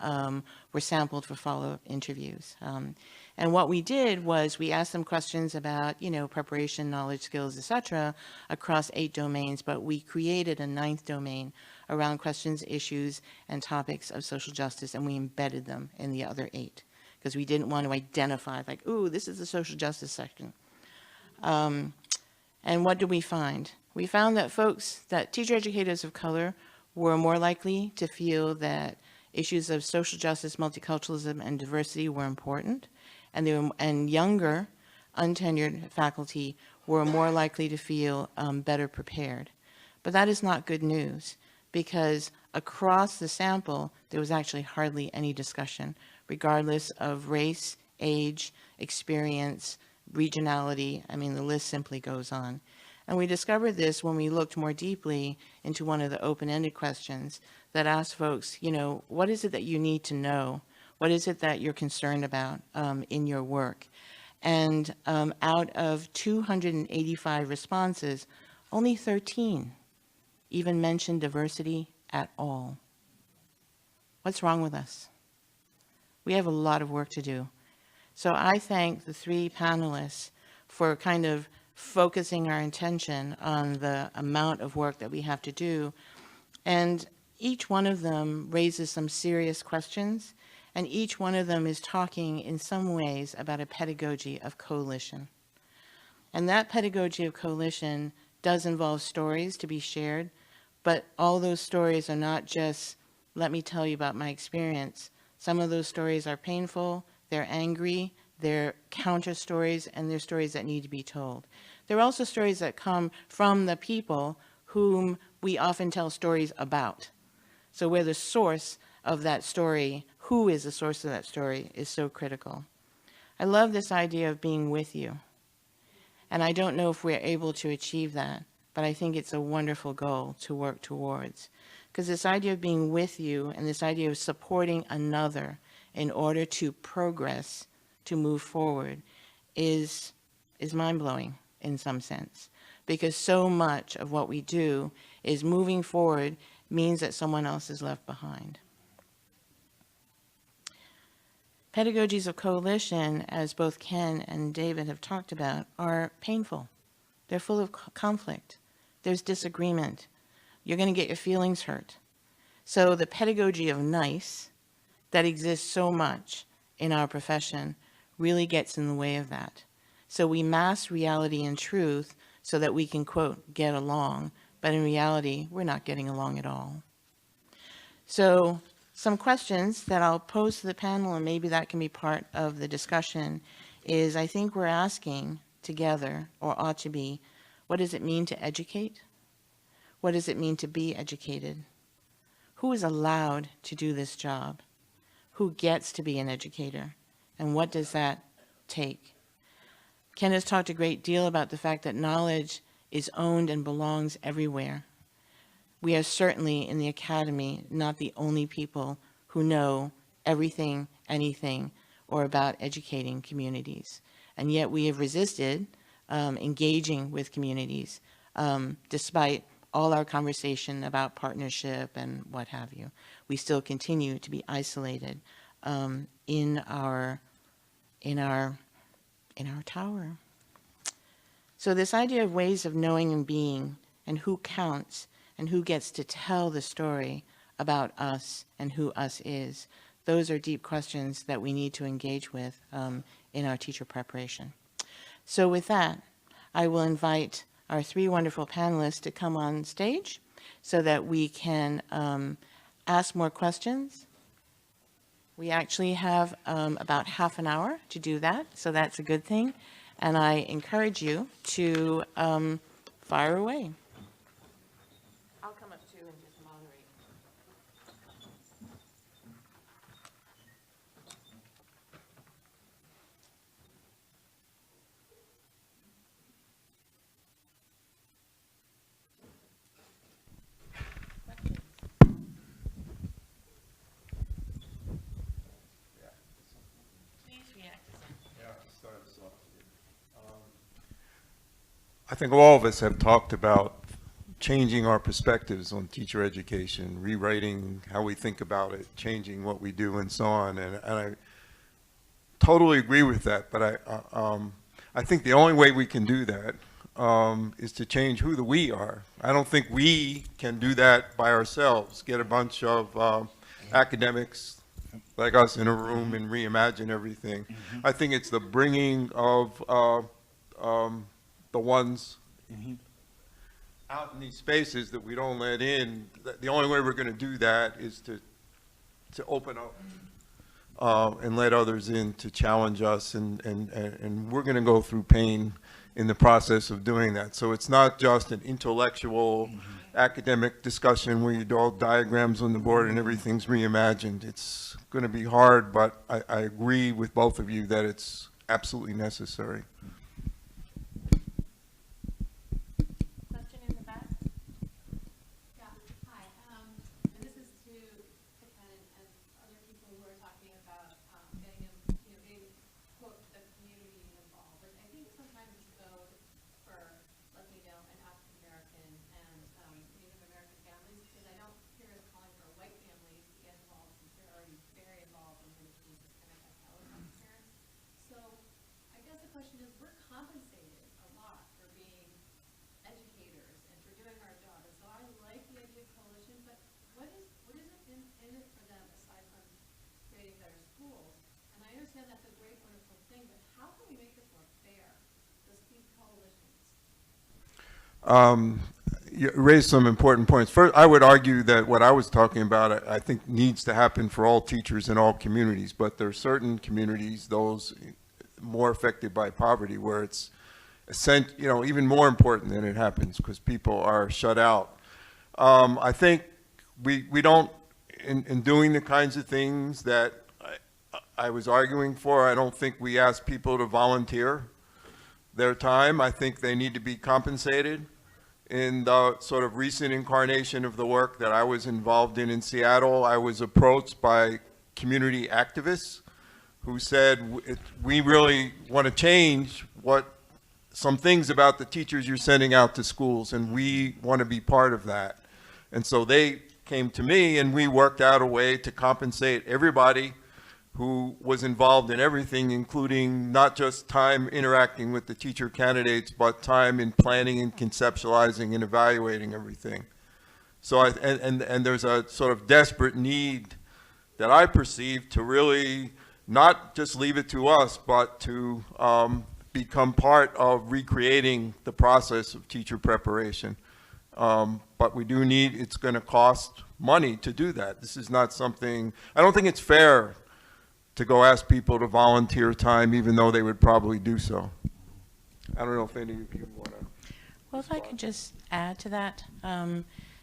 were sampled for follow-up interviews. And what we did was we asked them questions about, preparation, knowledge, skills, etc., across 8 domains, but we created a 9th domain around questions, issues, and topics of social justice, and we embedded them in the other 8 because we didn't want to identify, like, ooh, this is the social justice section. And what did we find? We found that that teacher educators of color were more likely to feel that issues of social justice, multiculturalism, and diversity were important, and younger, untenured faculty were more likely to feel better prepared. But that is not good news, because across the sample, there was actually hardly any discussion, regardless of race, age, experience, regionality. I mean, the list simply goes on. And we discovered this when we looked more deeply into one of the open-ended questions that asked folks, what is it that you need to know? What is it that you're concerned about in your work? And out of 285 responses, only 13 even mentioned diversity at all. What's wrong with us? We have a lot of work to do. So I thank the 3 panelists for kind of focusing our attention on the amount of work that we have to do. And each one of them raises some serious questions, and each one of them is talking in some ways about a pedagogy of coalition. And that pedagogy of coalition does involve stories to be shared, but all those stories are not just, let me tell you about my experience. Some of those stories are painful, they're angry, They're counter stories, and they're stories that need to be told. There are also stories that come from the people whom we often tell stories about. So where the source of that story, who is the source of that story, is so critical. I love this idea of being with you. And I don't know if we're able to achieve that, but I think it's a wonderful goal to work towards. Because this idea of being with you and this idea of supporting another in order to progress, to move forward, is mind-blowing in some sense. Because so much of what we do is moving forward means that someone else is left behind. Pedagogies of coalition, as both Ken and David have talked about, are painful. They're full of conflict. There's disagreement. You're going to get your feelings hurt. So the pedagogy of nice that exists so much in our profession really gets in the way of that. So we mask reality and truth so that we can, quote, get along, but in reality, we're not getting along at all. So some questions that I'll pose to the panel, and maybe that can be part of the discussion, is I think we're asking together, or ought to be, what does it mean to educate? What does it mean to be educated? Who is allowed to do this job? Who gets to be an educator? And what does that take? Ken has talked a great deal about the fact that knowledge is owned and belongs everywhere. We are certainly in the academy not the only people who know everything, anything, or about educating communities. And yet we have resisted engaging with communities despite all our conversation about partnership and what have you. We still continue to be isolated in our tower. So this idea of ways of knowing and being, and who counts, and who gets to tell the story about us and who us is, those are deep questions that we need to engage with in our teacher preparation. So with that, I will invite our three wonderful panelists to come on stage so that we can ask more questions. We actually have about half an hour to do that, so that's a good thing. And I encourage you to fire away. I'll come up too and just moderate. Please react.
I think all of us have talked about changing our perspectives on teacher education, rewriting how we think about it, changing what we do, and so on. And I totally agree with that. But I think the only way we can do that is to change who the we are. I don't think we can do that by ourselves, get a bunch of academics like us in a room and reimagine everything. I think it's the bringing of the ones out in these spaces that we don't let in. The only way we're going to do that is to open up and let others in to challenge us, and we're going to go through pain in the process of doing that. So it's not just an intellectual academic discussion where you draw diagrams on the board and everything's reimagined. It's going to be hard, but I agree with both of you that it's absolutely necessary. You raised some important points. First, I would argue that what I was talking about, I think needs to happen for all teachers in all communities, but there are certain communities, those more affected by poverty, where it's even more important than it happens because people are shut out. I think we don't, in doing the kinds of things that I was arguing for, I don't think we ask people to volunteer their time. I think they need to be compensated. In the sort of recent incarnation of the work that I was involved in Seattle, I was approached by community activists who said, we really want to change some things about the teachers you're sending out to schools, and we want to be part of that. And so they came to me, and we worked out a way to compensate everybody who was involved in everything, including not just time interacting with the teacher candidates, but time in planning and conceptualizing and evaluating everything. So and there's a sort of desperate need that I perceive to really not just leave it to us, but to become part of recreating the process of teacher preparation. But we do need, it's going to cost money to do that. This is not something, I don't think it's fair to go ask people to volunteer time, even though they would probably do so. I don't know if any of you want to.
Well, if I could just add to that.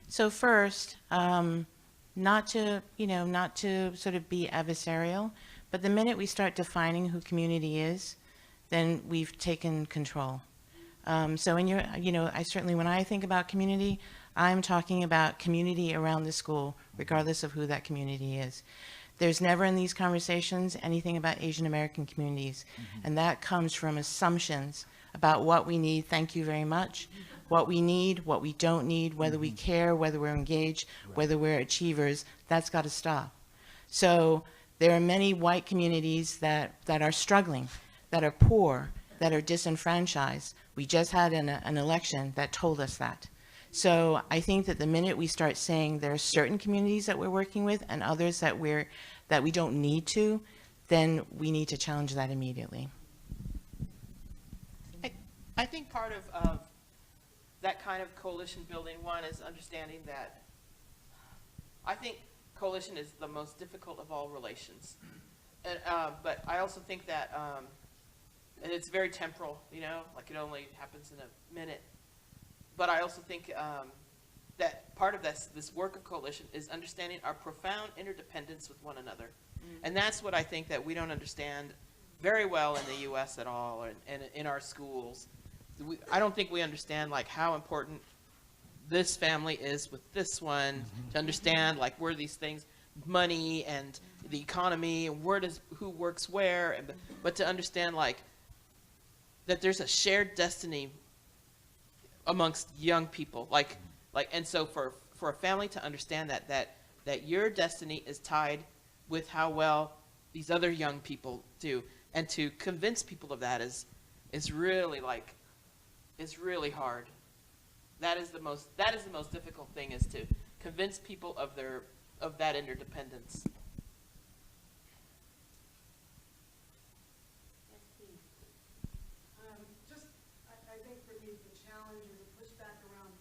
So first, not to sort of be adversarial, but the minute we start defining who community is, then we've taken control. So I certainly, when I think about community, I'm talking about community around the school, regardless of who that community is. There's never in these conversations anything about Asian American communities, and that comes from assumptions about what we need, thank you very much, what we need, what we don't need, whether we care, whether we're engaged, whether we're achievers. That's got to stop. So there are many white communities that are struggling, that are poor, that are disenfranchised. We just had an election that told us that. So I think that the minute we start saying there are certain communities that we're working with and others that we don't need to, then we need to challenge that immediately.
I think part of that kind of coalition building, one, is understanding that I think coalition is the most difficult of all relations. And, but I also think that, and it's very temporal, like it only happens in a minute. But I also think that part of this work of coalition is understanding our profound interdependence with one another. And that's what I think that we don't understand very well in the U.S. at all, and in our schools. I don't think we understand like how important this family is with this one, to understand like where these things, money and the economy, and who works where, but to understand like that there's a shared destiny amongst young people, and so for a family to understand that your destiny is tied with how well these other young people do, and to convince people of that is really really hard. That is the most difficult thing, is to convince people of that interdependence.
I think for me the challenge is a pushback around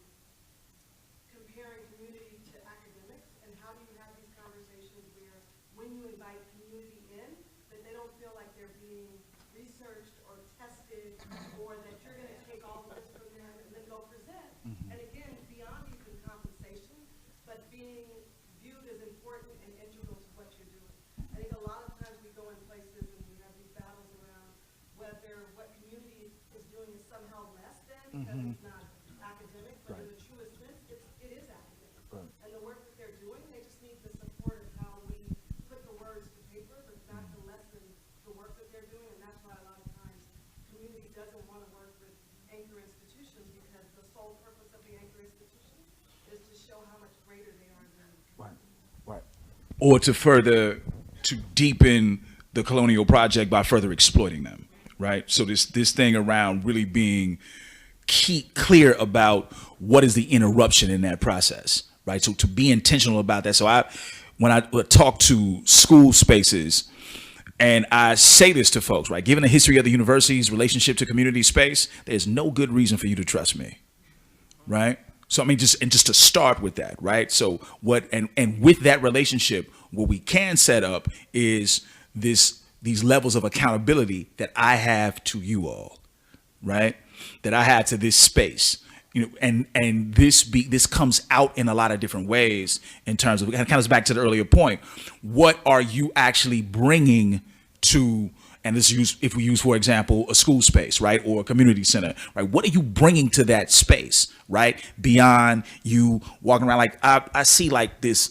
comparing community to academics, and how do you have these conversations where when you invite community in, that they don't feel like they're being researched or tested, or that you're going to take all of this from them and then go present. And again, beyond even compensation, but being viewed as important and integral to what you're doing. I think a lot of times we go in places and we have these battles around whether what community is doing is somehow less than, because it's not academic, but in the truest sense, it is academic. And the work that they're doing, they just need the support of how we put the words to paper, but not to lessen the work that they're doing. And that's why a lot of times community doesn't want to work with anchor institutions, because the sole purpose of the anchor institution is to show how much greater they are than
Right. Or to deepen the colonial project by further exploiting them, right? So this thing around really being clear about what is the interruption in that process, right? So to be intentional about that. So when I talk to school spaces, and I say this to folks, right? Given the history of the university's relationship to community space, there's no good reason for you to trust me, right? So I mean, just to start with that, right? So and with that relationship, what we can set up is this these levels of accountability that I have to you all, right? That I have to this space. You know, and this comes out in a lot of different ways in terms of, it kind of comes back to the earlier point. What are you actually bringing to, and this use, if we use, for example, a school space, right, or a community center, right? What are you bringing to that space, right? Beyond you walking around, like I see like these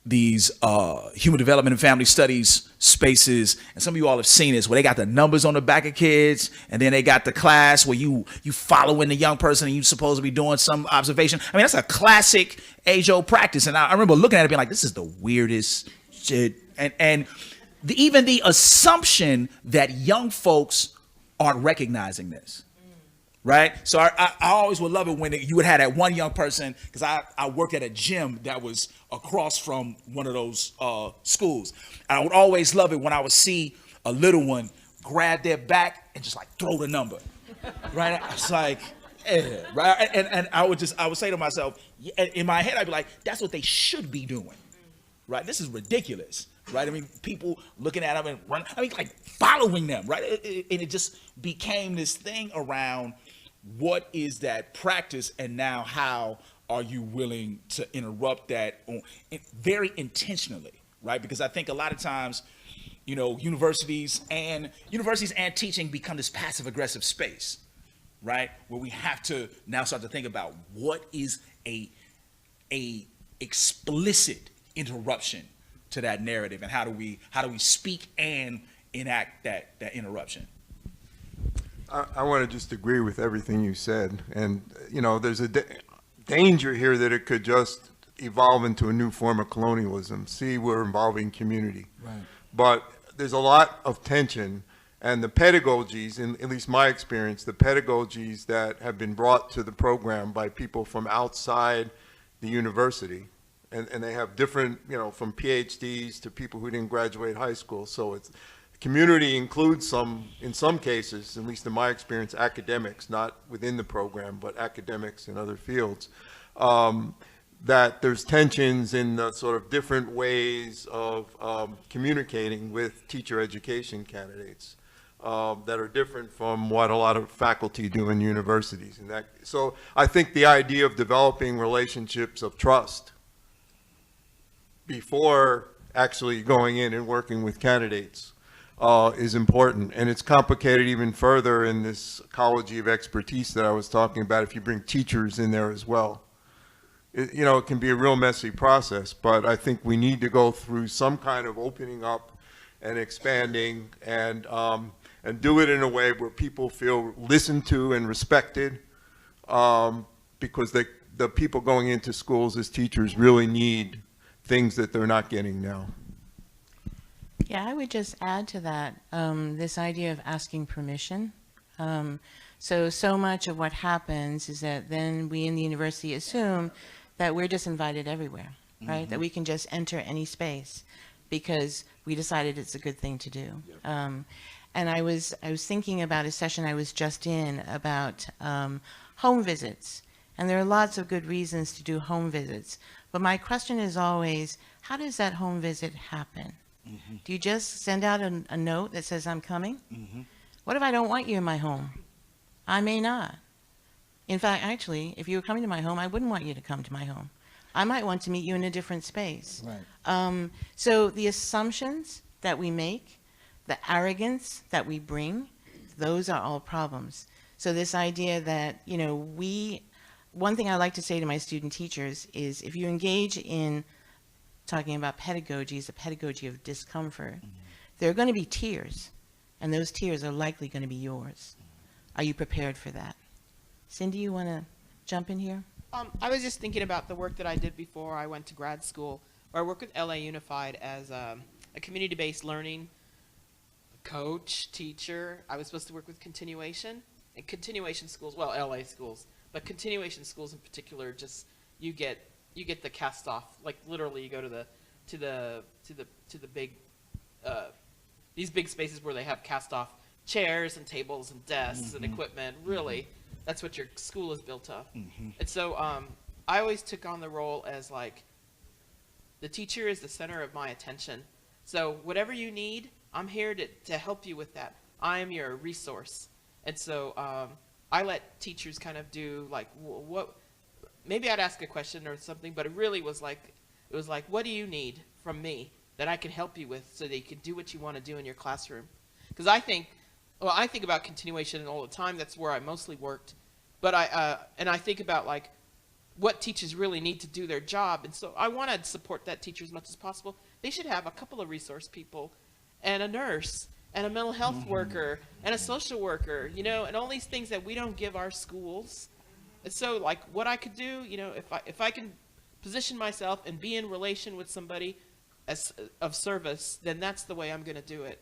human development and family studies spaces, and some of you all have seen this, where they got the numbers on the back of kids, and then they got the class where you following the young person and you supposed to be doing some observation. I mean, that's a classic age-old practice, and I remember looking at it being like, this is the weirdest shit, and even the assumption that young folks aren't recognizing this. Right? So I always would love it when you would have that one young person, because I worked at a gym that was across from one of those schools. And I would always love it when I would see a little one grab their back and just like throw the number. Right? I was like, eh, right? And I would say to myself, in my head, I'd be like, that's what they should be doing. Right? This is ridiculous. Right? I mean, people looking at them and running, I mean, like following them, right? And it just became this thing around, what is that practice, and now how are you willing to interrupt that very intentionally, right? Because I think a lot of times, you know, universities and teaching become this passive aggressive space, right? Where we have to now start to think about what is a explicit interruption to that narrative, and how do we speak and enact that interruption.
I want to just agree with everything you said. And, you know, there's a danger here that it could just evolve into a new form of colonialism. See, we're involving community. Right. But there's a lot of tension, and the pedagogies, in at least my experience, the pedagogies that have been brought to the program by people from outside the university, and they have different, you know, from PhDs to people who didn't graduate high school. So it's, community includes in some cases, at least in my experience, academics, not within the program, but academics in other fields, that there's tensions in the sort of different ways of communicating with teacher education candidates that are different from what a lot of faculty do in universities. And so I think the idea of developing relationships of trust before actually going in and working with candidates is important, and it's complicated even further in this ecology of expertise that I was talking about. If you bring teachers in there as well, it can be a real messy process. But I think we need to go through some kind of opening up and expanding, and do it in a way where people feel listened to and respected, because the people going into schools as teachers really need things that they're not getting now.
Yeah, I would just add to that this idea of asking permission. So much of what happens is that then we in the university assume that we're just invited everywhere, right? Mm-hmm. That we can just enter any space because we decided it's a good thing to do. Yep. And I was thinking about a session I was just in about home visits. And there are lots of good reasons to do home visits. But my question is always, how does that home visit happen? Mm-hmm. Do you just send out a note that says, I'm coming? Mm-hmm. What if I don't want you in my home? I may not. In fact, actually, if you were coming to my home, I wouldn't want you to come to my home. I might want to meet you in a different space. Right. So the assumptions that we make, the arrogance that we bring, those are all problems. So this idea that, one thing I like to say to my student teachers is, if you engage in talking about pedagogy is a pedagogy of discomfort, mm-hmm. there are going to be tears, and those tears are likely going to be yours. Are you prepared for that? Cindy, you want to jump in here?
I was just thinking about the work that I did before I went to grad school, where I worked with LA Unified as a community-based learning coach, teacher. I was supposed to work with continuation, and continuation schools, well, LA schools, but continuation schools in particular, just you get the cast off, like literally you go to the big these big spaces where they have cast off chairs and tables and desks mm-hmm. and equipment. Really, mm-hmm. that's what your school is built of. Mm-hmm. And so I always took on the role as like, the teacher is the center of my attention. So whatever you need, I'm here to help you with that. I am your resource. And so I let teachers kind of do like what, maybe I'd ask a question or something, but it really was like, what do you need from me that I can help you with so that you can do what you want to do in your classroom? Because I think about continuation all the time. That's where I mostly worked. But I think about like what teachers really need to do their job. And so I want to support that teacher as much as possible. They should have a couple of resource people and a nurse and a mental health worker and a social worker, you know, and all these things that we don't give our schools. And so like what I could do, you know, if I can position myself and be in relation with somebody as of service, then that's the way I'm going to do it.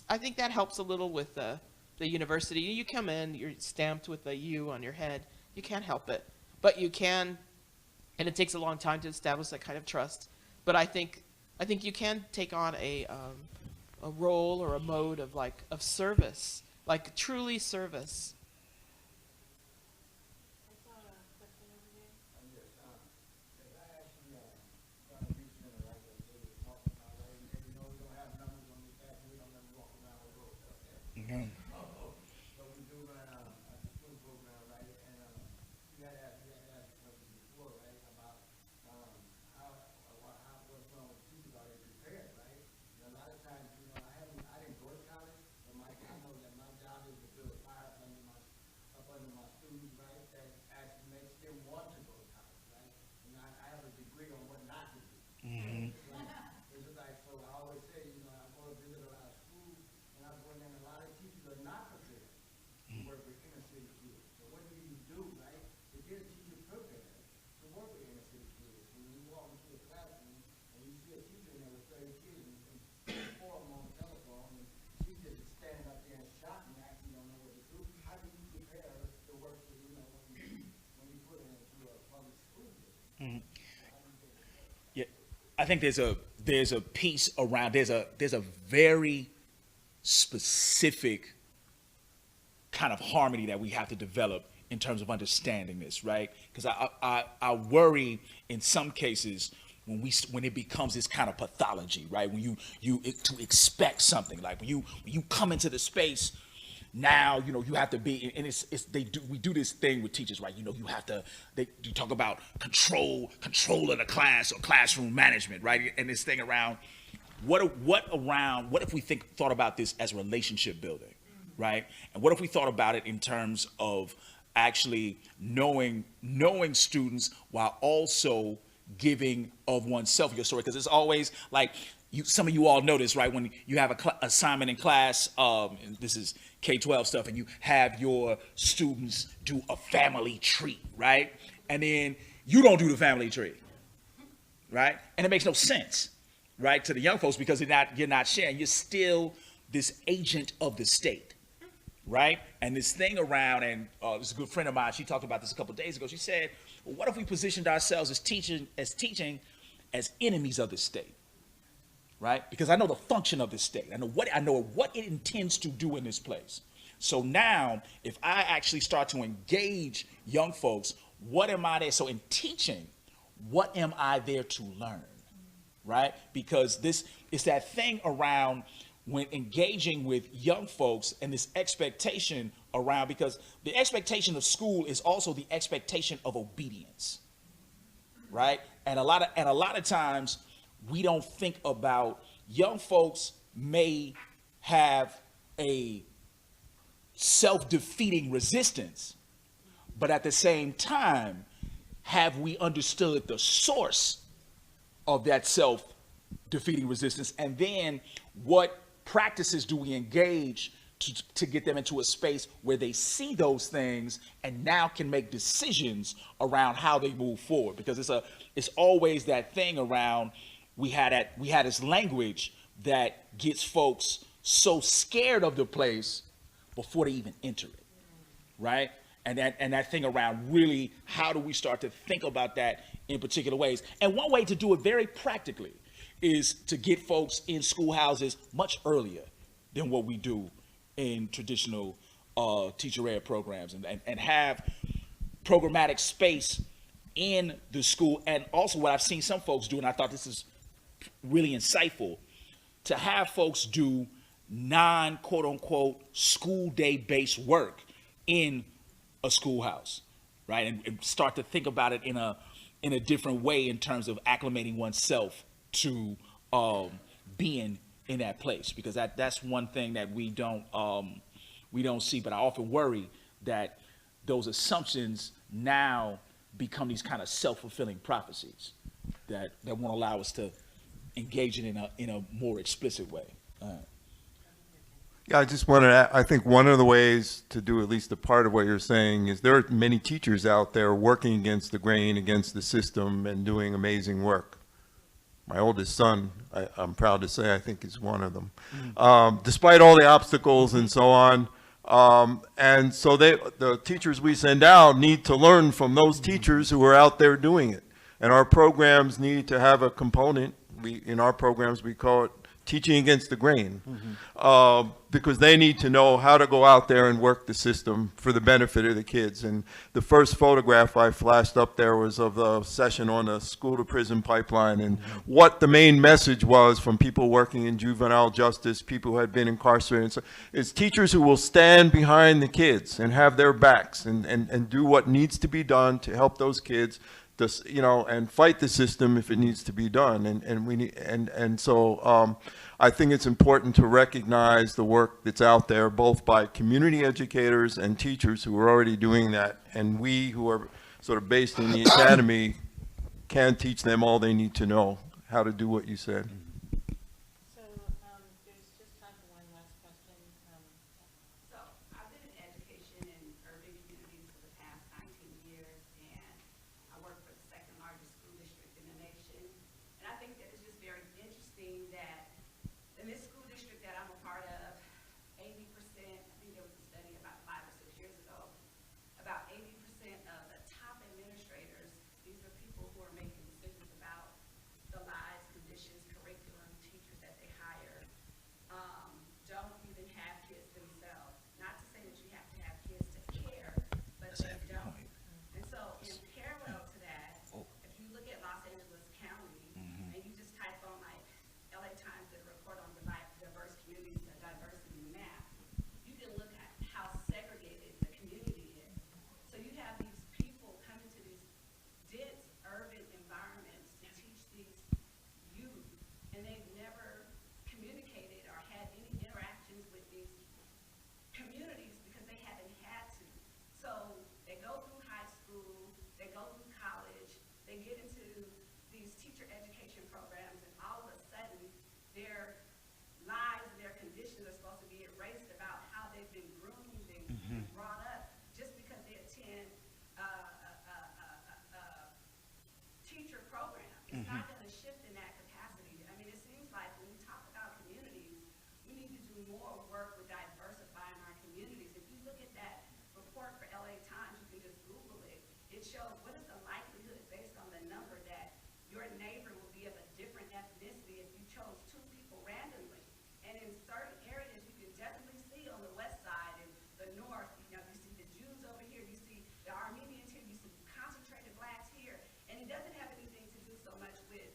I think that helps a little with the university. You come in, you're stamped with a U on your head. You can't help it, but you can, and it takes a long time to establish that kind of trust. But I think you can take on a role or a mode of service, like truly service.
I think there's a piece around, there's a very specific kind of harmony that we have to develop in terms of understanding this, right? Because I worry in some cases when it becomes this kind of pathology, right? When you to expect something, like when you come into the space. Now, you know, you have to be, and we do this thing with teachers, right? You know, you talk about control of the class or classroom management, right? And this thing around, what if we thought about this as relationship building, right? And what if we thought about it in terms of actually knowing students while also giving of oneself your story? Because it's always like, some of you all know this, right? When you have an assignment in class, and this is K-12 stuff, and you have your students do a family tree, right? And then you don't do the family tree, right? And it makes no sense, right, to the young folks, because you're not sharing. You're still this agent of the state, right? And this thing around, and this is a good friend of mine, she talked about this a couple of days ago. She said, well, what if we positioned ourselves as teaching as enemies of the state? Right? Because I know the function of this state. I know what it intends to do in this place. So now, if I actually start to engage young folks, what am I there? So in teaching, what am I there to learn? Right? Because it's that thing around when engaging with young folks and this expectation around, because the expectation of school is also the expectation of obedience. Right? And a lot of times, we don't think about young folks may have a self-defeating resistance, but at the same time, have we understood the source of that self-defeating resistance? And then what practices do we engage to get them into a space where they see those things and now can make decisions around how they move forward? Because it's always that thing around, we had this language that gets folks so scared of the place before they even enter it, right? And that thing around, really, how do we start to think about that in particular ways? And one way to do it very practically is to get folks in schoolhouses much earlier than what we do in traditional teacher ed programs, and have programmatic space in the school. And also what I've seen some folks do, and I thought this is really insightful, to have folks do non quote unquote school day based work in a schoolhouse, right? And start to think about it in a different way in terms of acclimating oneself to being in that place, because that's one thing that we don't see. But I often worry that those assumptions now become these kind of self-fulfilling prophecies that won't allow us to engage in a more explicit way.
Yeah, I just wanted to, I think one of the ways to do at least a part of what you're saying is there are many teachers out there working against the grain, against the system, and doing amazing work. My oldest son, I'm proud to say, I think is one of them. Despite all the obstacles and so on. And so the teachers we send out need to learn from those teachers who are out there doing it. And our programs need to have a component. In our programs, we call it teaching against the grain, because they need to know how to go out there and work the system for the benefit of the kids. And the first photograph I flashed up there was of the session on the school to prison pipeline, and what the main message was from people working in juvenile justice, people who had been incarcerated. So it's teachers who will stand behind the kids and have their backs and do what needs to be done to help those kids, and fight the system if it needs to be done. So I think it's important to recognize the work that's out there, both by community educators and teachers who are already doing that. And we who are sort of based in the academy can teach them all they need to know how to do what you said.
So there's just time for one last question.
So I've been in education in urban communities for the past 19 years, and I work for the second largest school district in the nation. And I think that it's just very interesting that in this school district that I'm a part of, 80%, I think there was a study about 5 or 6 years ago, about 80% of the top administrators, these are people who are making decisions about the lives, conditions, curriculum, teachers that they hire, don't even have kids themselves. Not to say that you have to have kids to care, but they don't. And so in parallel to that, if you look at Los Angeles County, and you just type on like LA Times did a report on diverse communities, the diversity map, you can look at how segregated the community is. So you have these people coming to these dense urban environments to teach these youth, and they've never communicated or had any interactions with these communities because they haven't had to. So they go through high school, they go through college, they get into these teacher education programs, and all of a sudden their lives and their conditions are supposed to be erased about how they've been groomed and brought up just because they attend teacher program. It's not going to shift in that capacity. I mean, it seems like when we talk about communities, we need to do more work with diversifying our communities. If you look at that report for LA Times, you can just Google it. It shows what is the likelihood based on the number that your neighbor will be of a different ethnicity if you chose 2 people randomly. And in certain areas, you can definitely see on the west side and the north, you see the Jews over here, you see the Armenians here, you see concentrated blacks here. And it doesn't have anything to do so much with,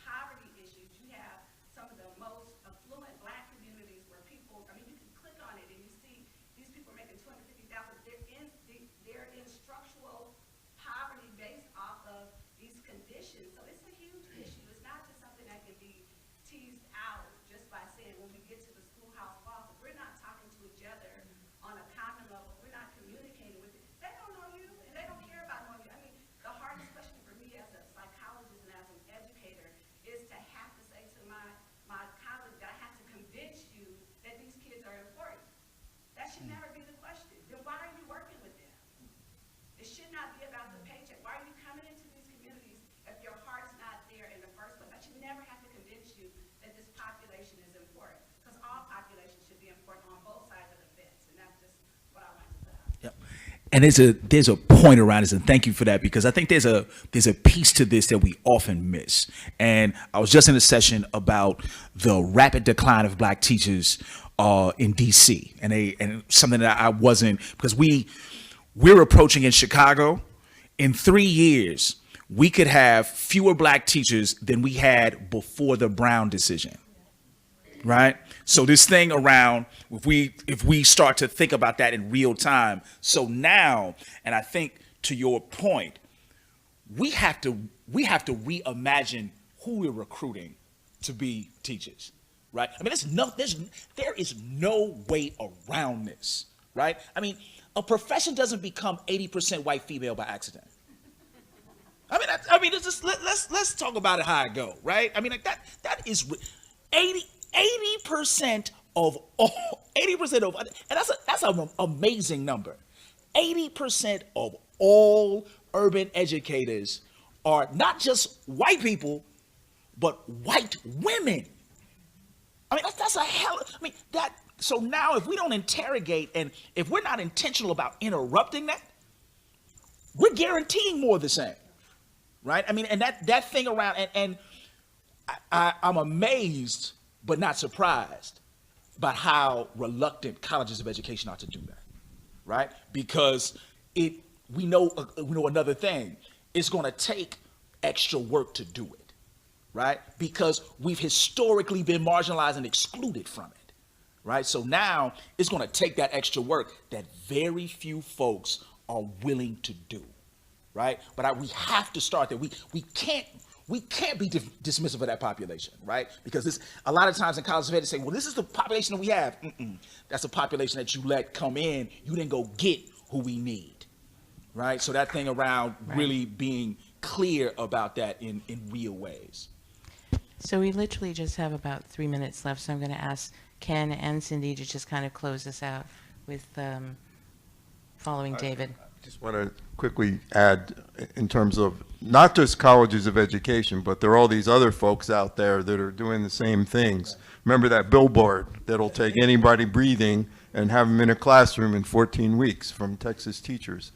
poverty issues. You have some of the most affluent black communities where people, you can click on it and you see these people making $250,000. They're in structural poverty based off of these conditions. So it's a huge issue. It's not just something that can be teased out just by saying when we get to the schoolhouse walls, if we're not talking to each other on a common level, we're not communicating with it. They don't know you and they don't care about knowing you. I mean, the hardest question for me as a psychologist and as an educator is to have to say to my colleagues that I have to convince you that these kids are important. That should never be the question. Then why are you working with them? It should not be about the paycheck. Why are you coming into these communities if your heart's not there in the first place? I should never have to convince you that this population is important, because all populations should be important on both sides of the fence, and that's just what I want to put out.
Yep. And there's a point around this, and thank you for that, because I think there's a piece to this that we often miss. And I was just in a session about the rapid decline of black teachers in DC, and something that I wasn't, because we're approaching in Chicago in 3 years, we could have fewer black teachers than we had before the Brown decision. right? So this thing around, if we start to think about that in real time, so now, and I think to your point, we have to reimagine who we're recruiting to be teachers, right? I mean, there is no way around this, right? I mean, a profession doesn't become 80% white female by accident. I mean, it's just let's talk about it how it go, right? I mean, like that is 80% of all, 80% of, and that's an amazing number. 80% of all urban educators are not just white people, but white women. I mean, that's a hell. I mean, that. So now, if we don't interrogate and if we're not intentional about interrupting that, we're guaranteeing more of the same, right? I mean, and that thing around, and I'm amazed but not surprised by how reluctant colleges of education are to do that, right? Because we know another thing. It's going to take extra work to do it, right? Because we've historically been marginalized and excluded from it, right? So now it's going to take that extra work that very few folks are willing to do, right? But we have to start there. We can't be dismissive of that population, right? Because a lot of times in college of ed, they say, well, this is the population that we have. That's a population that you let come in. You didn't go get who we need, right? So that thing around really being clear about that in real ways.
So we literally just have about 3 minutes left, so I'm going to ask Ken and Cindy to just kind of close us out with following David.
Just want to quickly add in terms of not just colleges of education, but there are all these other folks out there that are doing the same things. Remember that billboard that'll take anybody breathing and have them in a classroom in 14 weeks from Texas teachers.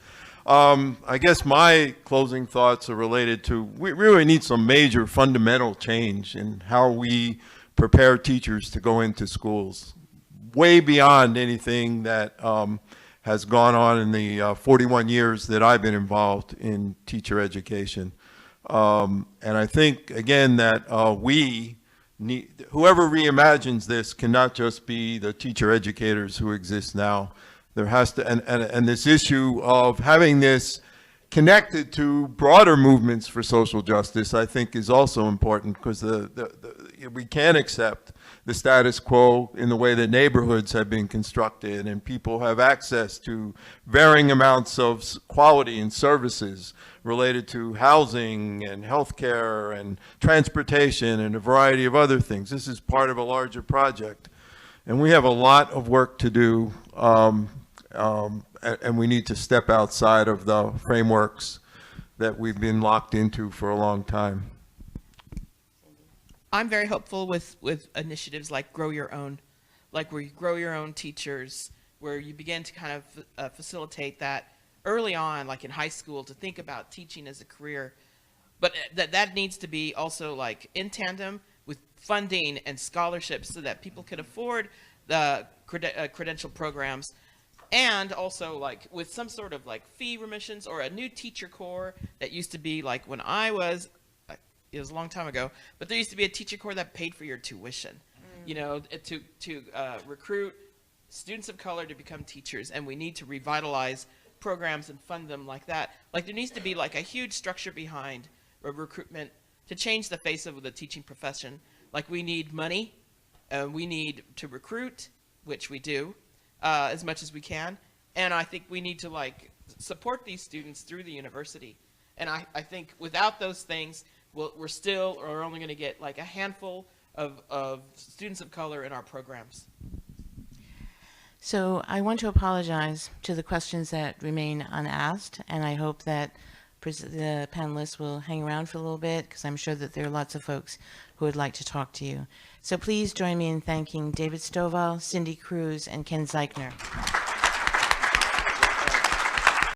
I guess my closing thoughts are related to, we really need some major fundamental change in how we prepare teachers to go into schools, way beyond anything that has gone on in the 41 years that I've been involved in teacher education. And I think, again, that we need, whoever reimagines this cannot just be the teacher educators who exist now. There has to, and this issue of having this connected to broader movements for social justice, I think is also important, because we can't accept the status quo in the way that neighborhoods have been constructed and people have access to varying amounts of quality and services related to housing and healthcare and transportation and a variety of other things. This is part of a larger project, and we have a lot of work to do, and we need to step outside of the frameworks that we've been locked into for a long time.
I'm very hopeful with initiatives like Grow Your Own, like where you grow your own teachers, where you begin to kind of facilitate that early on, like in high school, to think about teaching as a career. But that needs to be also like in tandem with funding and scholarships so that people can afford the credential programs, and also like with some sort of like fee remissions or a new teacher corps that used to be like when I was, it was a long time ago, but there used to be a teacher corps that paid for your tuition, you know, to recruit students of color to become teachers. And we need to revitalize programs and fund them like that. Like there needs to be like a huge structure behind recruitment to change the face of the teaching profession. Like we need money, we need to recruit, which we do as much as we can. And I think we need to like support these students through the university. And I think without those things, we're only going to get like a handful of students of color in our programs.
So I want to apologize to the questions that remain unasked, and I hope that the panelists will hang around for a little bit, because I'm sure that there are lots of folks who would like to talk to you. So please join me in thanking David Stovall, Cindy Cruz, and Ken Zeichner.